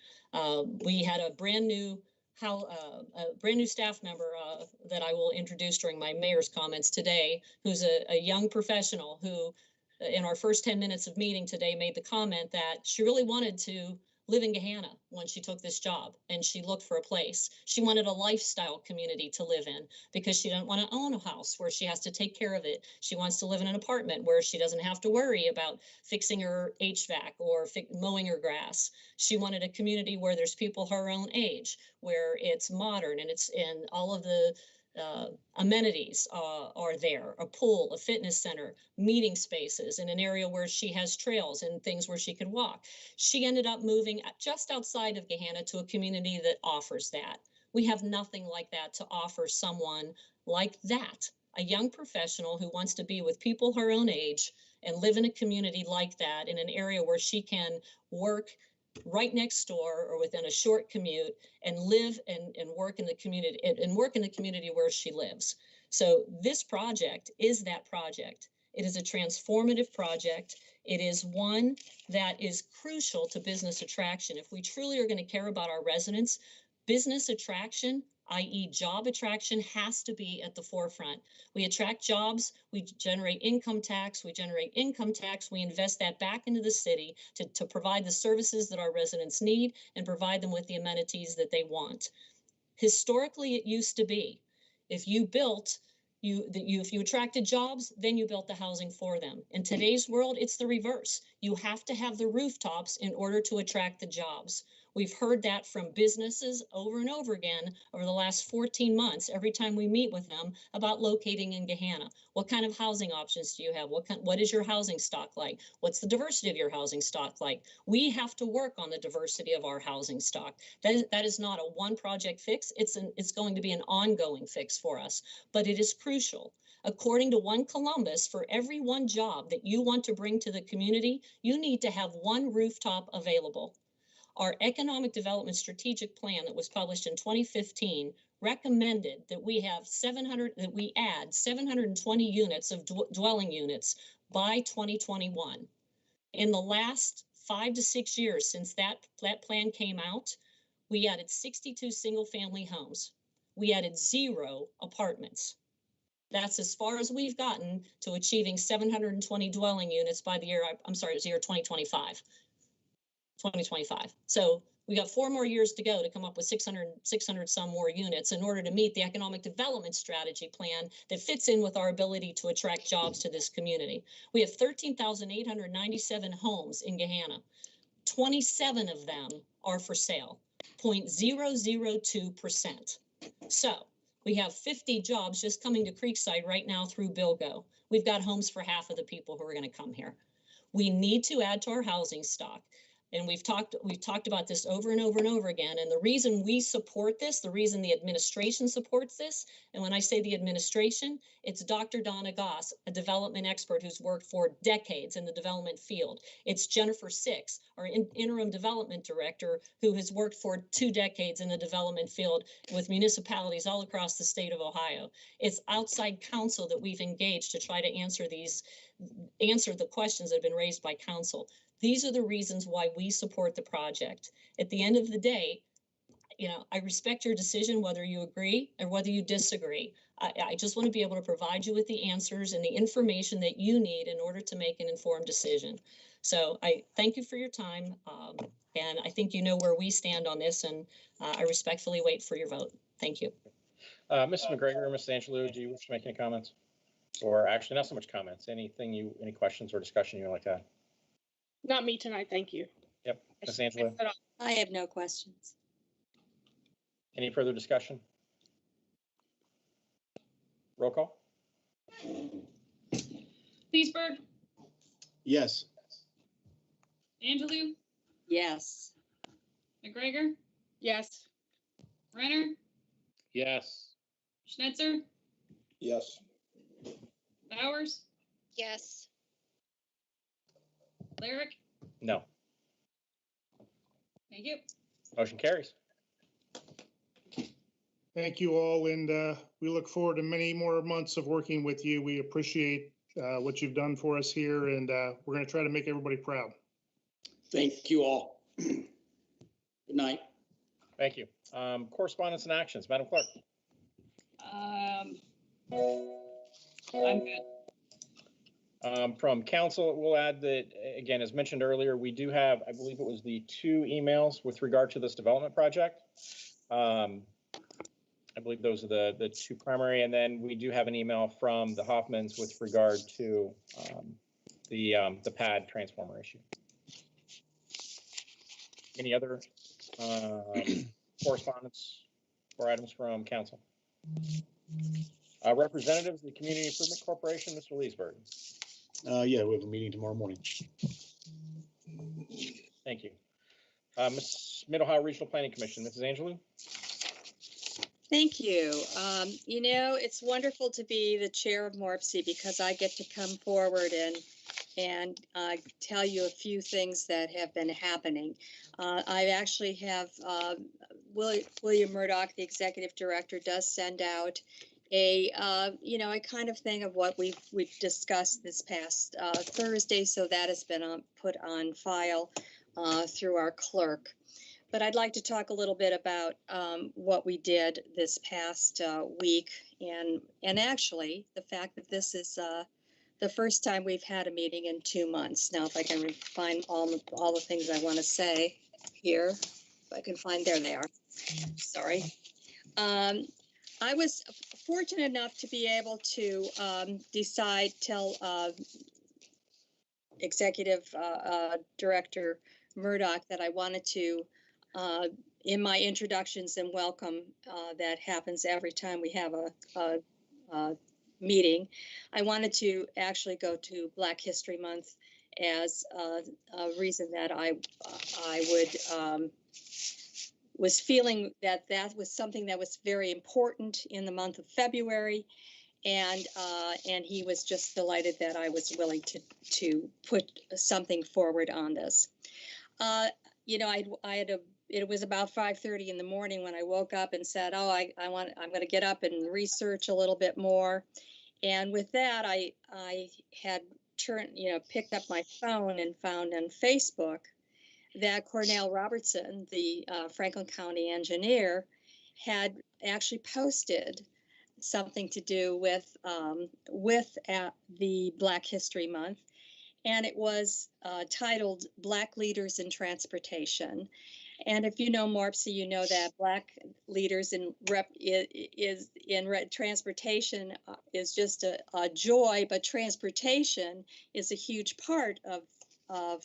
We had a brand new staff member that I will introduce during my mayor's comments today, who's a young professional who in our first 10 minutes of meeting today made the comment that she really wanted to live in Gahanna when she took this job and she looked for a place. She wanted a lifestyle community to live in because she didn't want to own a house where she has to take care of it. She wants to live in an apartment where she doesn't have to worry about fixing her HVAC or mowing her grass. She wanted a community where there's people her own age, where it's modern and it's in all of the amenities are there, a pool, a fitness center, meeting spaces in an area where she has trails and things where she could walk. She ended up moving just outside of Gahanna to a community that offers that. We have nothing like that to offer someone like that, a young professional who wants to be with people her own age and live in a community like that in an area where she can work right next door or within a short commute and live and work in the community where she lives. So this project is that project. It is a transformative project. It is one that is crucial to business attraction. If we truly are going to care about our residents, business attraction, i.e. job attraction, has to be at the forefront. We attract jobs, we generate income tax, we invest that back into the city to provide the services that our residents need and provide them with the amenities that they want. Historically, it used to be, if you attracted jobs, then you built the housing for them. In today's world, it's the reverse. You have to have the rooftops in order to attract the jobs. We've heard that from businesses over and over again over the last 14 months, every time we meet with them about locating in Gahanna. What kind of housing options do you have? What is your housing stock like? What's the diversity of your housing stock like? We have to work on the diversity of our housing stock. That is not a one project fix. It's going to be an ongoing fix for us, but it is crucial. According to One Columbus, for every one job that you want to bring to the community, you need to have one rooftop available. Our economic development strategic plan that was published in 2015 recommended that we add 720 units of dwelling units by 2021. In the last 5 to 6 years since that plan came out, we added 62 single-family homes. We added 0 apartments. That's as far as we've gotten to achieving 720 dwelling units by the year, I'm sorry, it was the year 2025. So we got 4 more years to go to come up with 600 some more units in order to meet the economic development strategy plan that fits in with our ability to attract jobs to this community. We have 13,897 homes in Gahanna. 27 of them are for sale, 0.002%. So we have 50 jobs just coming to Creekside right now through BillGo. We've got homes for half of the people who are going to come here. We need to add to our housing stock. And we've talked about this over and over and over again. And the reason we support this, the reason the administration supports this, and when I say the administration, it's Dr. Donna Goss, a development expert who's worked for decades in the development field. It's Jennifer Six, our interim development director, who has worked for 2 decades in the development field with municipalities all across the state of Ohio. It's outside counsel that we've engaged to try to answer the questions that have been raised by council. These are the reasons why we support the project. At the end of the day, I respect your decision, whether you agree or whether you disagree. I just want to be able to provide you with the answers and the information that you need in order to make an informed decision. So I thank you for your time. And I think you know where we stand on this, and I respectfully wait for your vote. Thank you. Mrs. McGregor or Mrs. Angelou, do you wish to make any comments? Or actually, not so much comments, any questions or discussion you'd like to add? Not me tonight, thank you. Yep, Ms. Angelou. I have no questions. Any further discussion? Roll call. Leesburg, Yes. Angelou, Yes. McGregor, Yes. Renner, Yes. Schnitzer, Yes. Bowers, Yes. Lyric. No. Thank you. Motion carries. Thank you all, and we look forward to many more months of working with you. We appreciate what you've done for us here, and we're going to try to make everybody proud. Thank you all. Good night. Thank you. Correspondence and actions, Madam Clerk. I'm good. From council, we'll add that, again, as mentioned earlier, we do have, I believe it was the 2 emails with regard to this development project. I believe those are the 2 primary, and then we do have an email from the Hoffmans with regard to the pad transformer issue. Any other correspondence or items from council? Representatives of the Community Improvement Corporation, Mr. Leesburg. Yeah, we have a meeting tomorrow morning. Thank you. Mid-Ohio Regional Planning Commission, Mrs. Angelou. Thank you. It's wonderful to be the chair of MORPC because I get to come forward and tell you a few things that have been happening. I actually have William Murdoch, the executive director, does send out a kind of thing of what we've discussed this past Thursday. So that has been put on file through our clerk. But I'd like to talk a little bit about what we did this past week, and actually the fact that this is the first time we've had a meeting in 2 months. Now, if I can find all the things I want to say here, if I can find, there they are. Sorry. I was fortunate enough to be able to tell Executive Director Murdoch that I wanted to, in my introductions and welcome that happens every time we have a meeting, I wanted to actually go to Black History Month as a reason that I would was feeling that was something that was very important in the month of February, and he was just delighted that I was willing to put something forward on this. I had it was about 5:30 in the morning when I woke up and said, oh, I'm going to get up and research a little bit more. And with that, I had picked up my phone and found on Facebook that Cornell Robertson, the Franklin County engineer, had actually posted something to do with the Black History Month, and it was titled "Black Leaders in Transportation." And if you know Morpsey, you know that Black leaders in transportation is just a joy, but transportation is a huge part of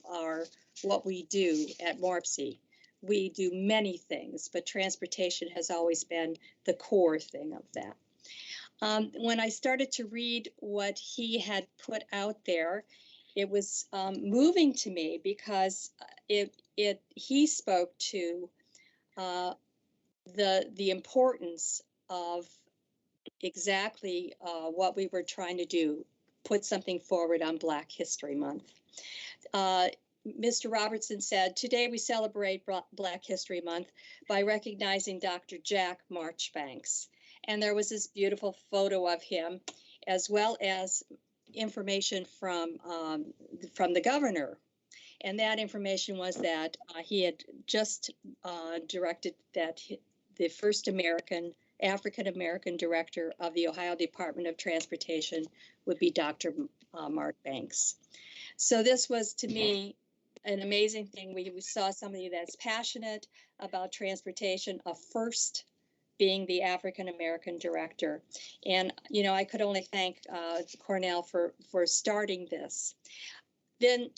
our what we do at Morpsey. We do many things, but transportation has always been the core thing of that. When I started to read what he had put out there, it was moving to me because he spoke to the importance of exactly what we were trying to do, put something forward on Black History Month. Mr. Robertson said, today we celebrate Black History Month by recognizing Dr. Jack Marchbanks. And there was this beautiful photo of him, as well as information from the governor. And that information was that he had just directed that the first African-American director of the Ohio Department of Transportation would be Dr. Mark Banks. So this was, to me, an amazing thing. We saw somebody that's passionate about transportation, a first being the African-American director. And, I could only thank Cornell for starting this. Then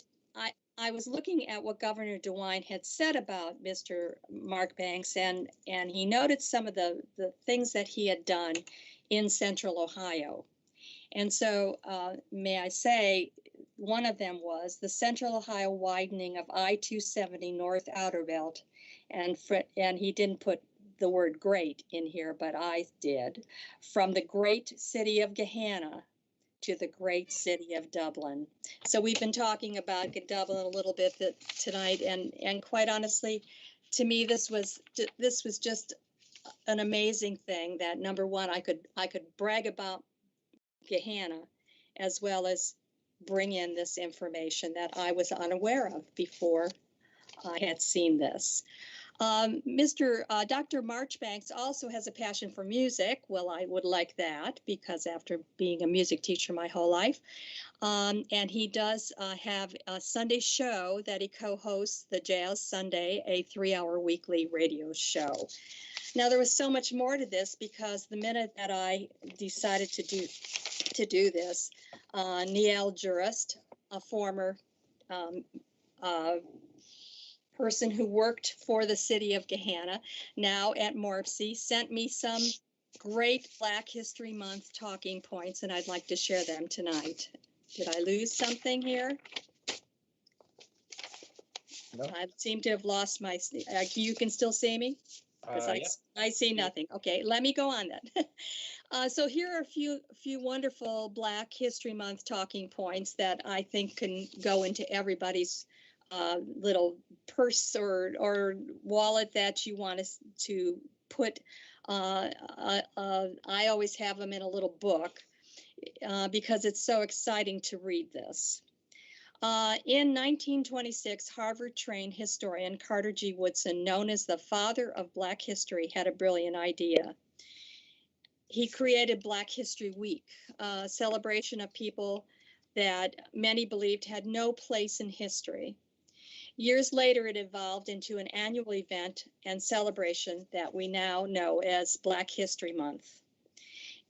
I was looking at what Governor DeWine had said about Mr. Mark Banks, and he noted some of the things that he had done in Central Ohio. And so, may I say, one of them was the Central Ohio widening of I-270 North Outer Belt, and he didn't put the word great in here, but I did, from the great city of Gahanna to the great city of Dublin. So we've been talking about Dublin a little bit tonight, and quite honestly, to me, this was just an amazing thing. That number one, I could brag about Gahanna, as well as bring in this information that I was unaware of before I had seen this. Dr. Marchbanks also has a passion for music. Well, I would like that, because after being a music teacher my whole life, and he does have a Sunday show that he co-hosts, the Jazz Sunday, a 3-hour weekly radio show. Now, there was so much more to this, because the minute that I decided to do this, Neil Jurist, a former person who worked for the city of Gahanna, now at Morpsey, sent me some great Black History Month talking points, and I'd like to share them tonight. Did I lose something here? No. I seem to have lost my, you can still see me? Because I see nothing. Okay, let me go on then. So here are a few wonderful Black History Month talking points that I think can go into everybody's little purse or wallet that you want to put. I always have them in a little book because it's so exciting to read this. In 1926, Harvard-trained historian Carter G. Woodson, known as the father of Black history, had a brilliant idea. He created Black History Week, a celebration of people that many believed had no place in history. Years later, it evolved into an annual event and celebration that we now know as Black History Month.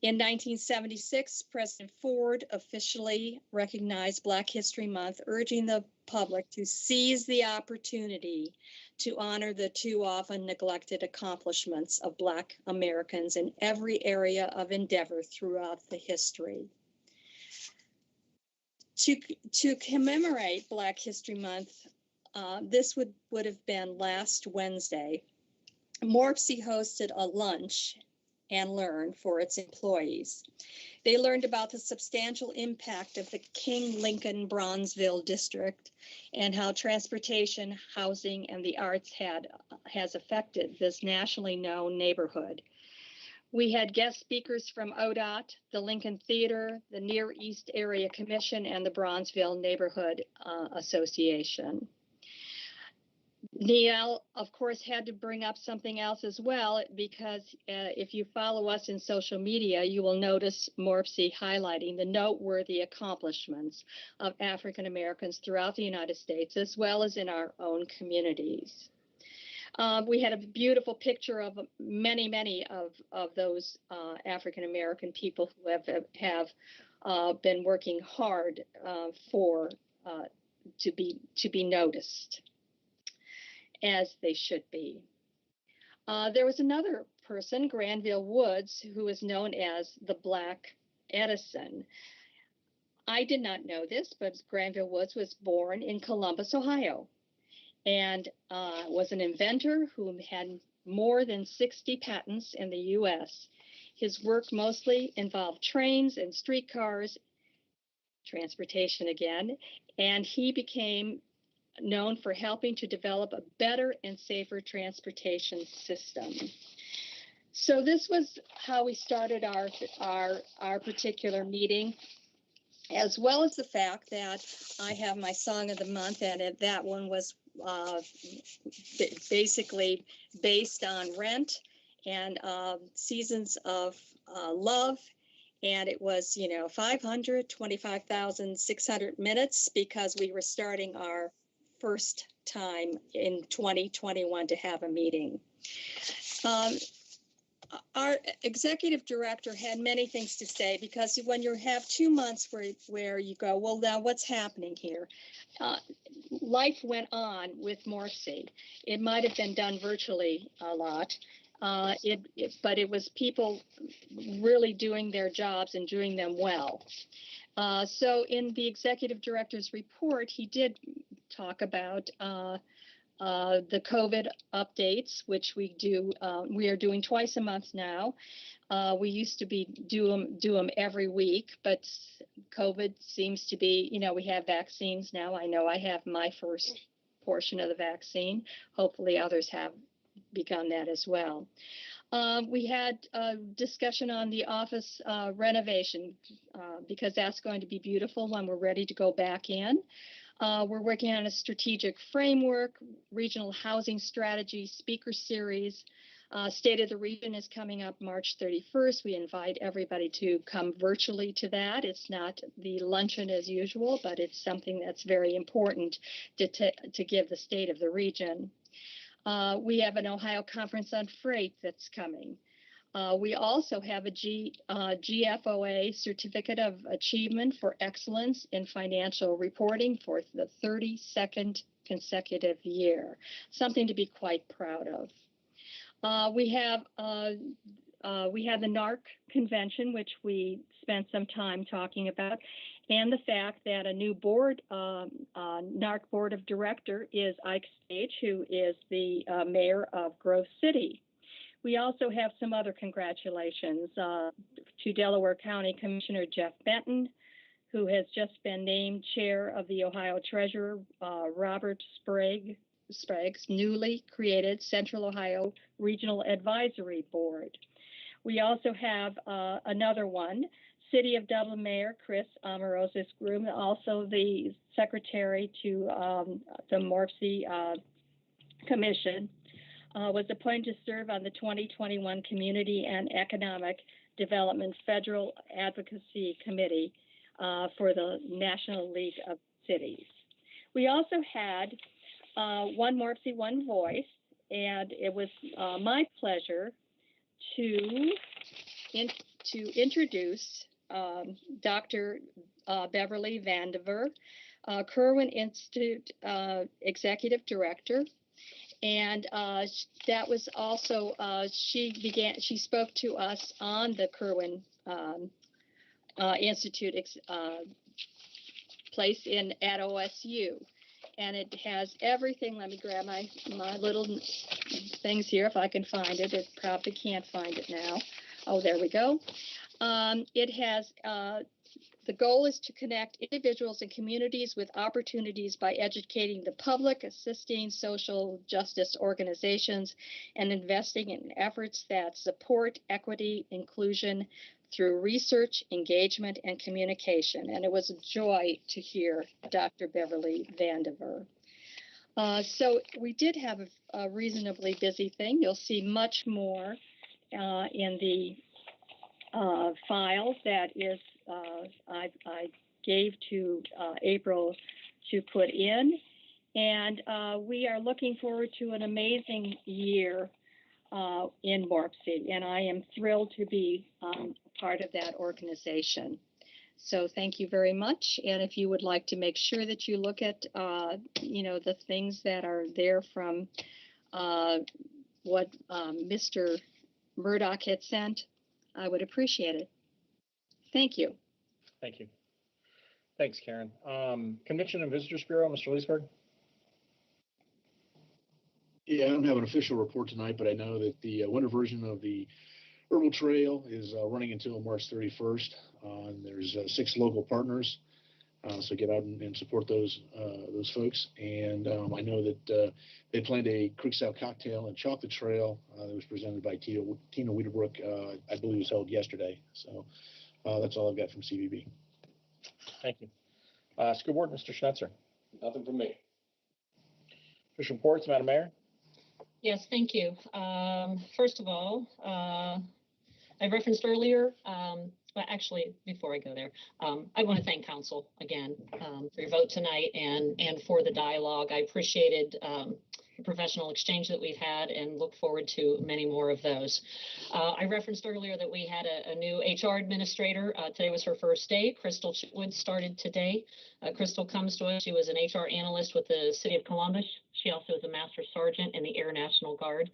In 1976, President Ford officially recognized Black History Month, urging the public to seize the opportunity to honor the too often neglected accomplishments of Black Americans in every area of endeavor throughout the history. To commemorate Black History Month, this would have been last Wednesday. Morpsey hosted a lunch and learn for its employees. They learned about the substantial impact of the King Lincoln Bronzeville district and how transportation, housing, and the arts has affected this nationally known neighborhood. We had guest speakers from ODOT, the Lincoln Theater, the Near East Area Commission, and the Bronzeville Neighborhood Association. Neil, of course, had to bring up something else as well, because if you follow us in social media, you will notice Morpsey highlighting the noteworthy accomplishments of African Americans throughout the United States, as well as in our own communities. We had a beautiful picture of many of those African American people who have been working hard to be noticed, as they should be. There was another person, Granville Woods, who is known as the Black Edison. I did not know this, but Granville Woods was born in Columbus, Ohio, and was an inventor who had more than 60 patents in the U.S. His work mostly involved trains and streetcars, transportation again, and he became known for helping to develop a better and safer transportation system. So this was how we started our particular meeting, as well as the fact that I have my song of the month, and that one was basically based on Rent and Seasons of Love. And it was, 525,600 minutes, because we were starting our first time in 2021 to have a meeting. Our executive director had many things to say, because when you have 2 months where you go, well, now what's happening here? Life went on with Morpsey. It might have been done virtually a lot, but it was people really doing their jobs and doing them well. So in the executive director's report, he did talk about the COVID updates, which we do. We are doing twice a month now. We used to do them every week, but COVID seems to be, we have vaccines now. I know I have my first portion of the vaccine. Hopefully others have begun that as well. We had a discussion on the office renovation, because that's going to be beautiful when we're ready to go back in. We're working on a strategic framework, regional housing strategy, speaker series. State of the Region is coming up March 31st. We invite everybody to come virtually to that. It's not the luncheon as usual, but it's something that's very important to give the State of the Region. We have an Ohio Conference on Freight that's coming. We also have a GFOA Certificate of Achievement for Excellence in Financial Reporting for the 32nd consecutive year, something to be quite proud of. We have the NARC convention, which we spent some time talking about, and the fact that a new board, NARC board of director, is Ike Stage, who is the mayor of Grove City. We also have some other congratulations to Delaware County Commissioner Jeff Benton, who has just been named chair of the Ohio Treasurer Robert Sprague's newly created Central Ohio Regional Advisory Board. We also have another one, City of Dublin Mayor Chris Amoroso's groom, also the secretary to the Morpsey Commission. Was appointed to serve on the 2021 Community and Economic Development Federal Advocacy Committee for the National League of Cities. We also had One Morpsey, One Voice, and it was my pleasure to introduce Dr. Beverly Vandiver, Kerwin Institute Executive Director. And that was also, she spoke to us on the Kerwin Institute place at OSU. And it has everything. Let me grab my little things here if I can find it. It probably can't find it now. Oh, there we go. It has, the goal is to connect individuals and communities with opportunities by educating the public, assisting social justice organizations, and investing in efforts that support equity, inclusion through research, engagement, and communication. And it was a joy to hear Dr. Beverly Vandiver. So we did have a reasonably busy thing. You'll see much more in the file that is I gave to April to put in, and we are looking forward to an amazing year in MORPC, and I am thrilled to be part of that organization. So thank you very much. And if you would like to make sure that you look at, the things that are there from what Mr. Murdoch had sent, I would appreciate it. Thank you. Thank you. Thanks, Karen. Convention and Visitors Bureau, Mr. Leesburg. Yeah, I don't have an official report tonight, but I know that the winter version of the Herbal Trail is running until March 31st. There's 6 local partners, so get out and support those folks. And I know that they planned a Creekside Cocktail and Chocolate Trail that was presented by Tina Wiedebrook, I believe was held yesterday. So that's all I've got from CVB. Thank you. School Board, Mr. Schnetzer. Nothing from me. Official reports, Madam Mayor. Yes, thank you. First of all, I referenced earlier, but actually, before I go there, I want to thank council again for your vote tonight and for the dialogue. I appreciated the professional exchange that we've had and look forward to many more of those. I referenced earlier that we had a new HR administrator. Today was her first day. Crystal Chitwood started today. Crystal comes to us. She was an HR analyst with the City of Columbus. She also is a Master Sergeant in the Air National Guard.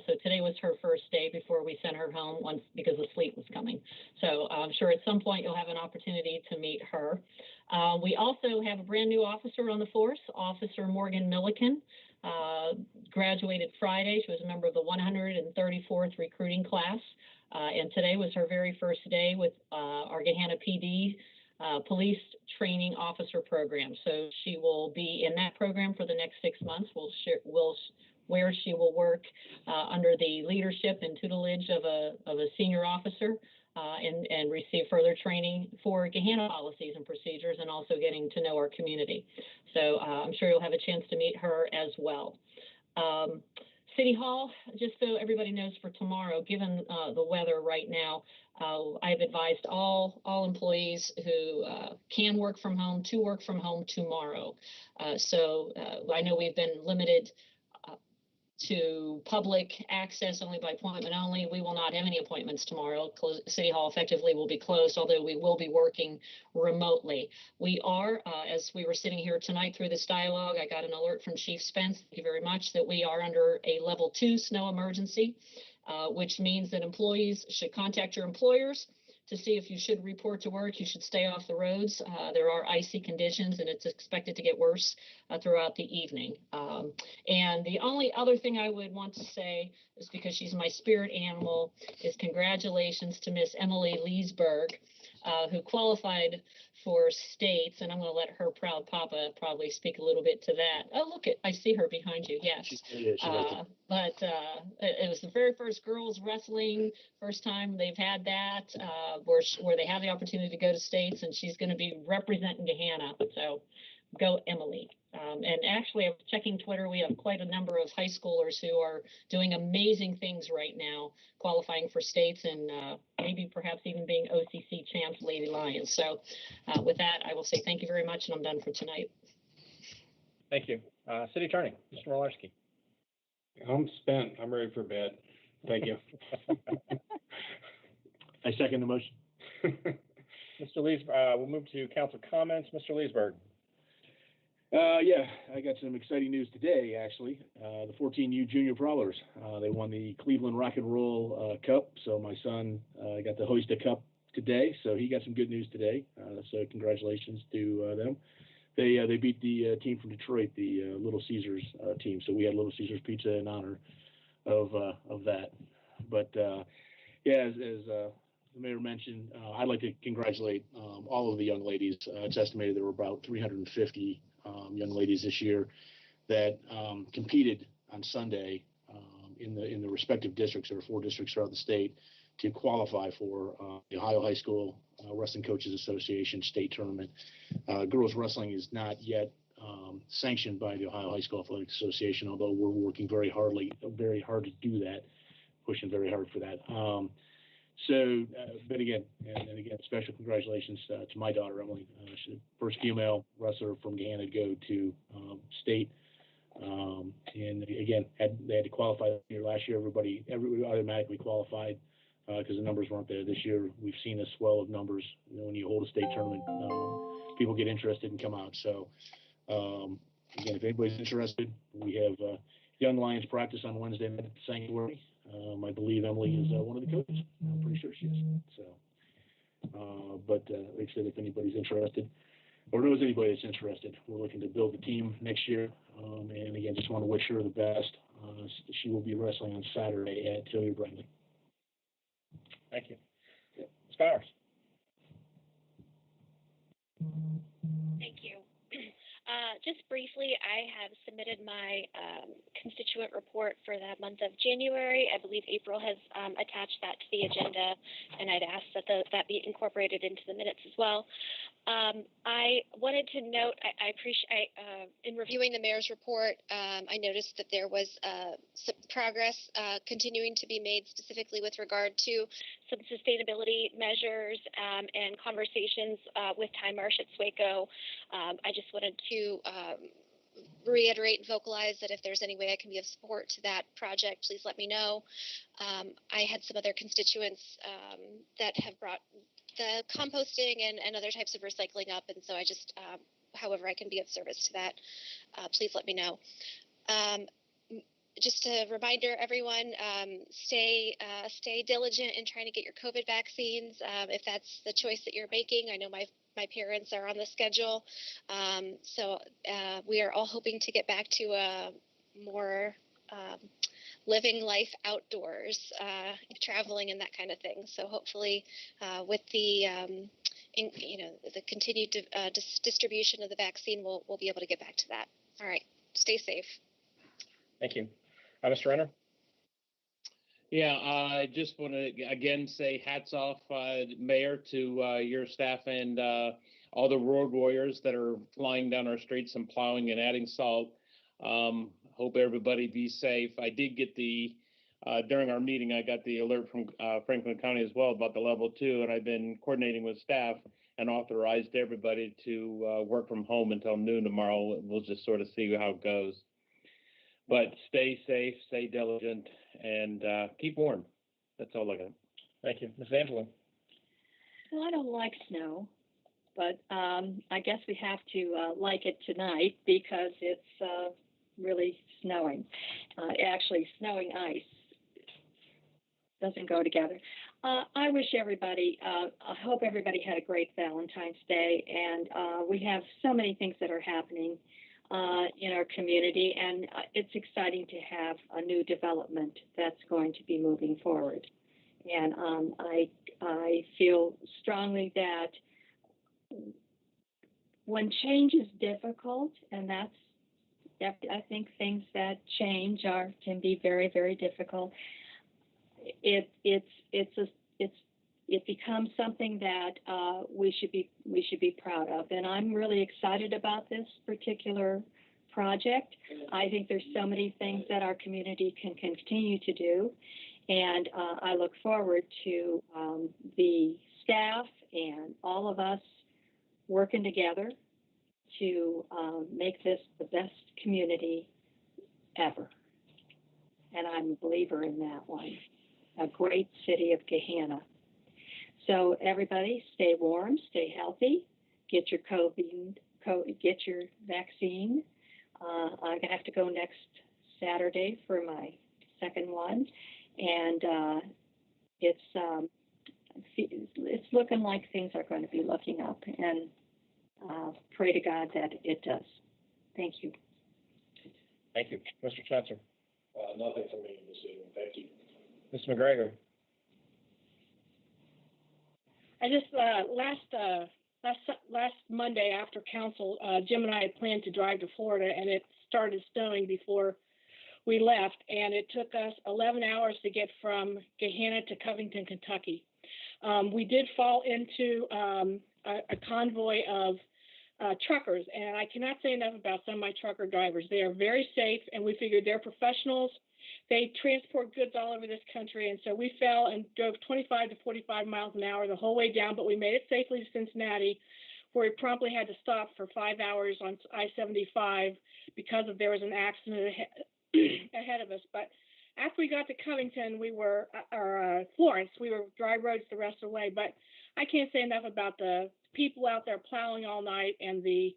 So today was her first day before we sent her home because the sleet was coming. So I'm sure at some point you'll have an opportunity to meet her. We also have a brand new officer on the force, Officer Morgan Milliken. Graduated Friday. She was a member of the 134th recruiting class. And today was her very first day with our Gahanna PD police training officer program. So she will be in that program for the next 6 months. Where she will work under the leadership and tutelage of a senior officer and receive further training for Gahanna policies and procedures, and also getting to know our community. So I'm sure you'll have a chance to meet her as well. City Hall, just so everybody knows for tomorrow, given the weather right now, I've advised all employees who can work from home to work from home tomorrow. So I know we've been limited to public access only by appointment only. We will not have any appointments tomorrow. City Hall effectively will be closed, although we will be working remotely. We are, as we were sitting here tonight through this dialogue, I got an alert from Chief Spence, thank you very much, that we are under a level 2 snow emergency, which means that employees should contact your employers to see if you should report to work. You should stay off the roads. There are icy conditions, and it's expected to get worse throughout the evening. And the only other thing I would want to say is, because she's my spirit animal, is congratulations to Miss Emily Leesburg, who qualified for states, and I'm going to let her proud papa probably speak a little bit to that. Oh, look, I see her behind you. Yes. But it was the very first girls wrestling, first time they've had that, where they have the opportunity to go to states, and she's going to be representing Gahanna. So go Emily. And actually, I'm checking Twitter. We have quite a number of high schoolers who are doing amazing things right now, qualifying for states and maybe perhaps even being OCC champs, Lady Lions. So with that, I will say thank you very much, and I'm done for tonight. Thank you. City Attorney, Mr. Malarski. I'm spent. I'm ready for bed. Thank you. I second the motion. Mr. Leesburg, we'll move to council comments. Mr. Leesburg. Yeah, I got some exciting news today, actually. The 14U Junior Prowlers, they won the Cleveland Rock and Roll Cup. So my son got to hoist a cup today. So he got some good news today. So congratulations to them. They beat the team from Detroit, the Little Caesars team. So we had Little Caesars pizza in honor of that. But Yeah, as the mayor mentioned, I'd like to congratulate all of the young ladies. It's estimated there were about 350 young ladies this year that competed on Sunday in the respective districts. There were 4 districts throughout the state to qualify for the Ohio High School Wrestling Coaches Association state tournament. Girls wrestling is not yet sanctioned by the Ohio High School Athletic Association, although we're working very hard to do that, pushing very hard for that. But again, and again, special congratulations to my daughter, Emily. She's the first female wrestler from Gahanna to go to state. And again, they had to qualify here last year. Everybody automatically qualified because the numbers weren't there. This year, we've seen a swell of numbers. You know, when you hold a state tournament, people get interested and come out. So again, if anybody's interested, we have Young Lions practice on Wednesday night at the Sanctuary. I believe Emily is one of the coaches. I'm pretty sure she is. So, but like I said, if anybody's interested or knows anybody that's interested, we're looking to build a team next year. And again, just want to wish her the best. She will be wrestling on Saturday at Tilly Bradley. Thank you. Ms. Bowers. Thank you. Just briefly, I have submitted my constituent report for the month of January. I believe April has attached that to the agenda, and I'd ask that that be incorporated into the minutes as well. I wanted to note, I appreciate, in reviewing the mayor's report, I noticed that there was some progress continuing to be made specifically with regard to some sustainability measures and conversations with Time Marsh at SWACO. I just wanted to reiterate and vocalize that if there's any way I can be of support to that project, please let me know. I had some other constituents that have brought the composting and other types of recycling up, and so I just, however I can be of service to that, please let me know. Just a reminder, everyone, stay diligent in trying to get your COVID vaccines. If that's the choice that you're making, I know my parents are on the schedule. So we are all hoping to get back to a more living life outdoors, traveling and that kind of thing. So hopefully with the the continued distribution of the vaccine, we'll be able to get back to that. All right. Stay safe. Thank you. Mr. Renner? Yeah, I just want to again say hats off, Mayor, to your staff and all the road warriors that are flying down our streets and plowing and adding salt. Hope everybody be safe. I did get during our meeting, I got the alert from Franklin County as well about the level 2, and I've been coordinating with staff and authorized everybody to work from home until noon tomorrow. We'll just sort of see how it goes. But stay safe, stay diligent, and keep warm. That's all I got. Thank you. Ms. Angela? Well, I don't like snow, but I guess we have to like it tonight because it's really snowing. Actually, snowing ice doesn't go together. I wish everybody, I hope everybody had a great Valentine's Day, and we have so many things that are happening in our community, and it's exciting to have a new development that's going to be moving forward. And I feel strongly that when change is difficult, and I think things that change can be very, very difficult. It becomes something that we should be proud of, and I'm really excited about this particular project. I think there's so many things that our community can continue to do, and I look forward to the staff and all of us working together to make this the best community ever. And I'm a believer in that one. A great city of Gahanna. So everybody, stay warm, stay healthy, get your get your vaccine. I have to go next Saturday for my second one, and it's looking like things are going to be looking up, and pray to God that it does. Thank you. Thank you. Mr. Spencer? Nothing from me this evening. Thank you. Ms. McGregor? I just, last Monday after council, Jim and I had planned to drive to Florida, and it started snowing before we left, and it took us 11 hours to get from Gahanna to Covington, Kentucky. We did fall into a convoy of truckers, and I cannot say enough about some of my trucker drivers. They are very safe, and we figured they're professionals. They transport goods all over this country, and so we fell and drove 25 to 45 miles an hour the whole way down, but we made it safely to Cincinnati, where we promptly had to stop for 5 hours on I-75 because there was an accident ahead of us. But after we got to Covington, Florence, we were dry roads the rest of the way. But I can't say enough about the people out there plowing all night, and the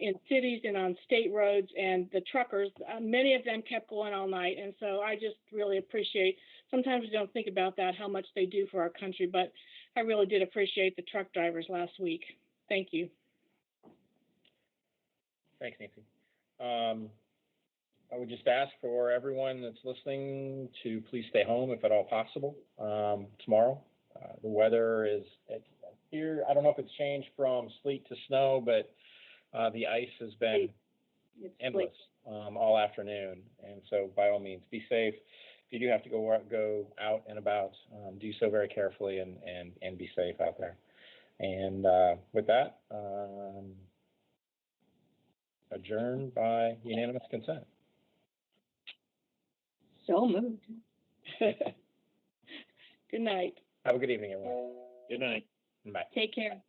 in cities and on state roads, and the truckers. Many of them kept going all night, and so I just really appreciate. Sometimes we don't think about that, how much they do for our country, but I really did appreciate the truck drivers last week. Thank you. Thanks, Nancy. I would just ask for everyone that's listening to please stay home if at all possible tomorrow. The weather is here. I don't know if it's changed from sleet to snow, but the ice has been endless all afternoon. And so by all means, be safe. If you do have to go out and about, do so very carefully and be safe out there. And with that, adjourned by unanimous consent. So moved. Good night. Have a good evening, everyone. Good night. Bye. Take care.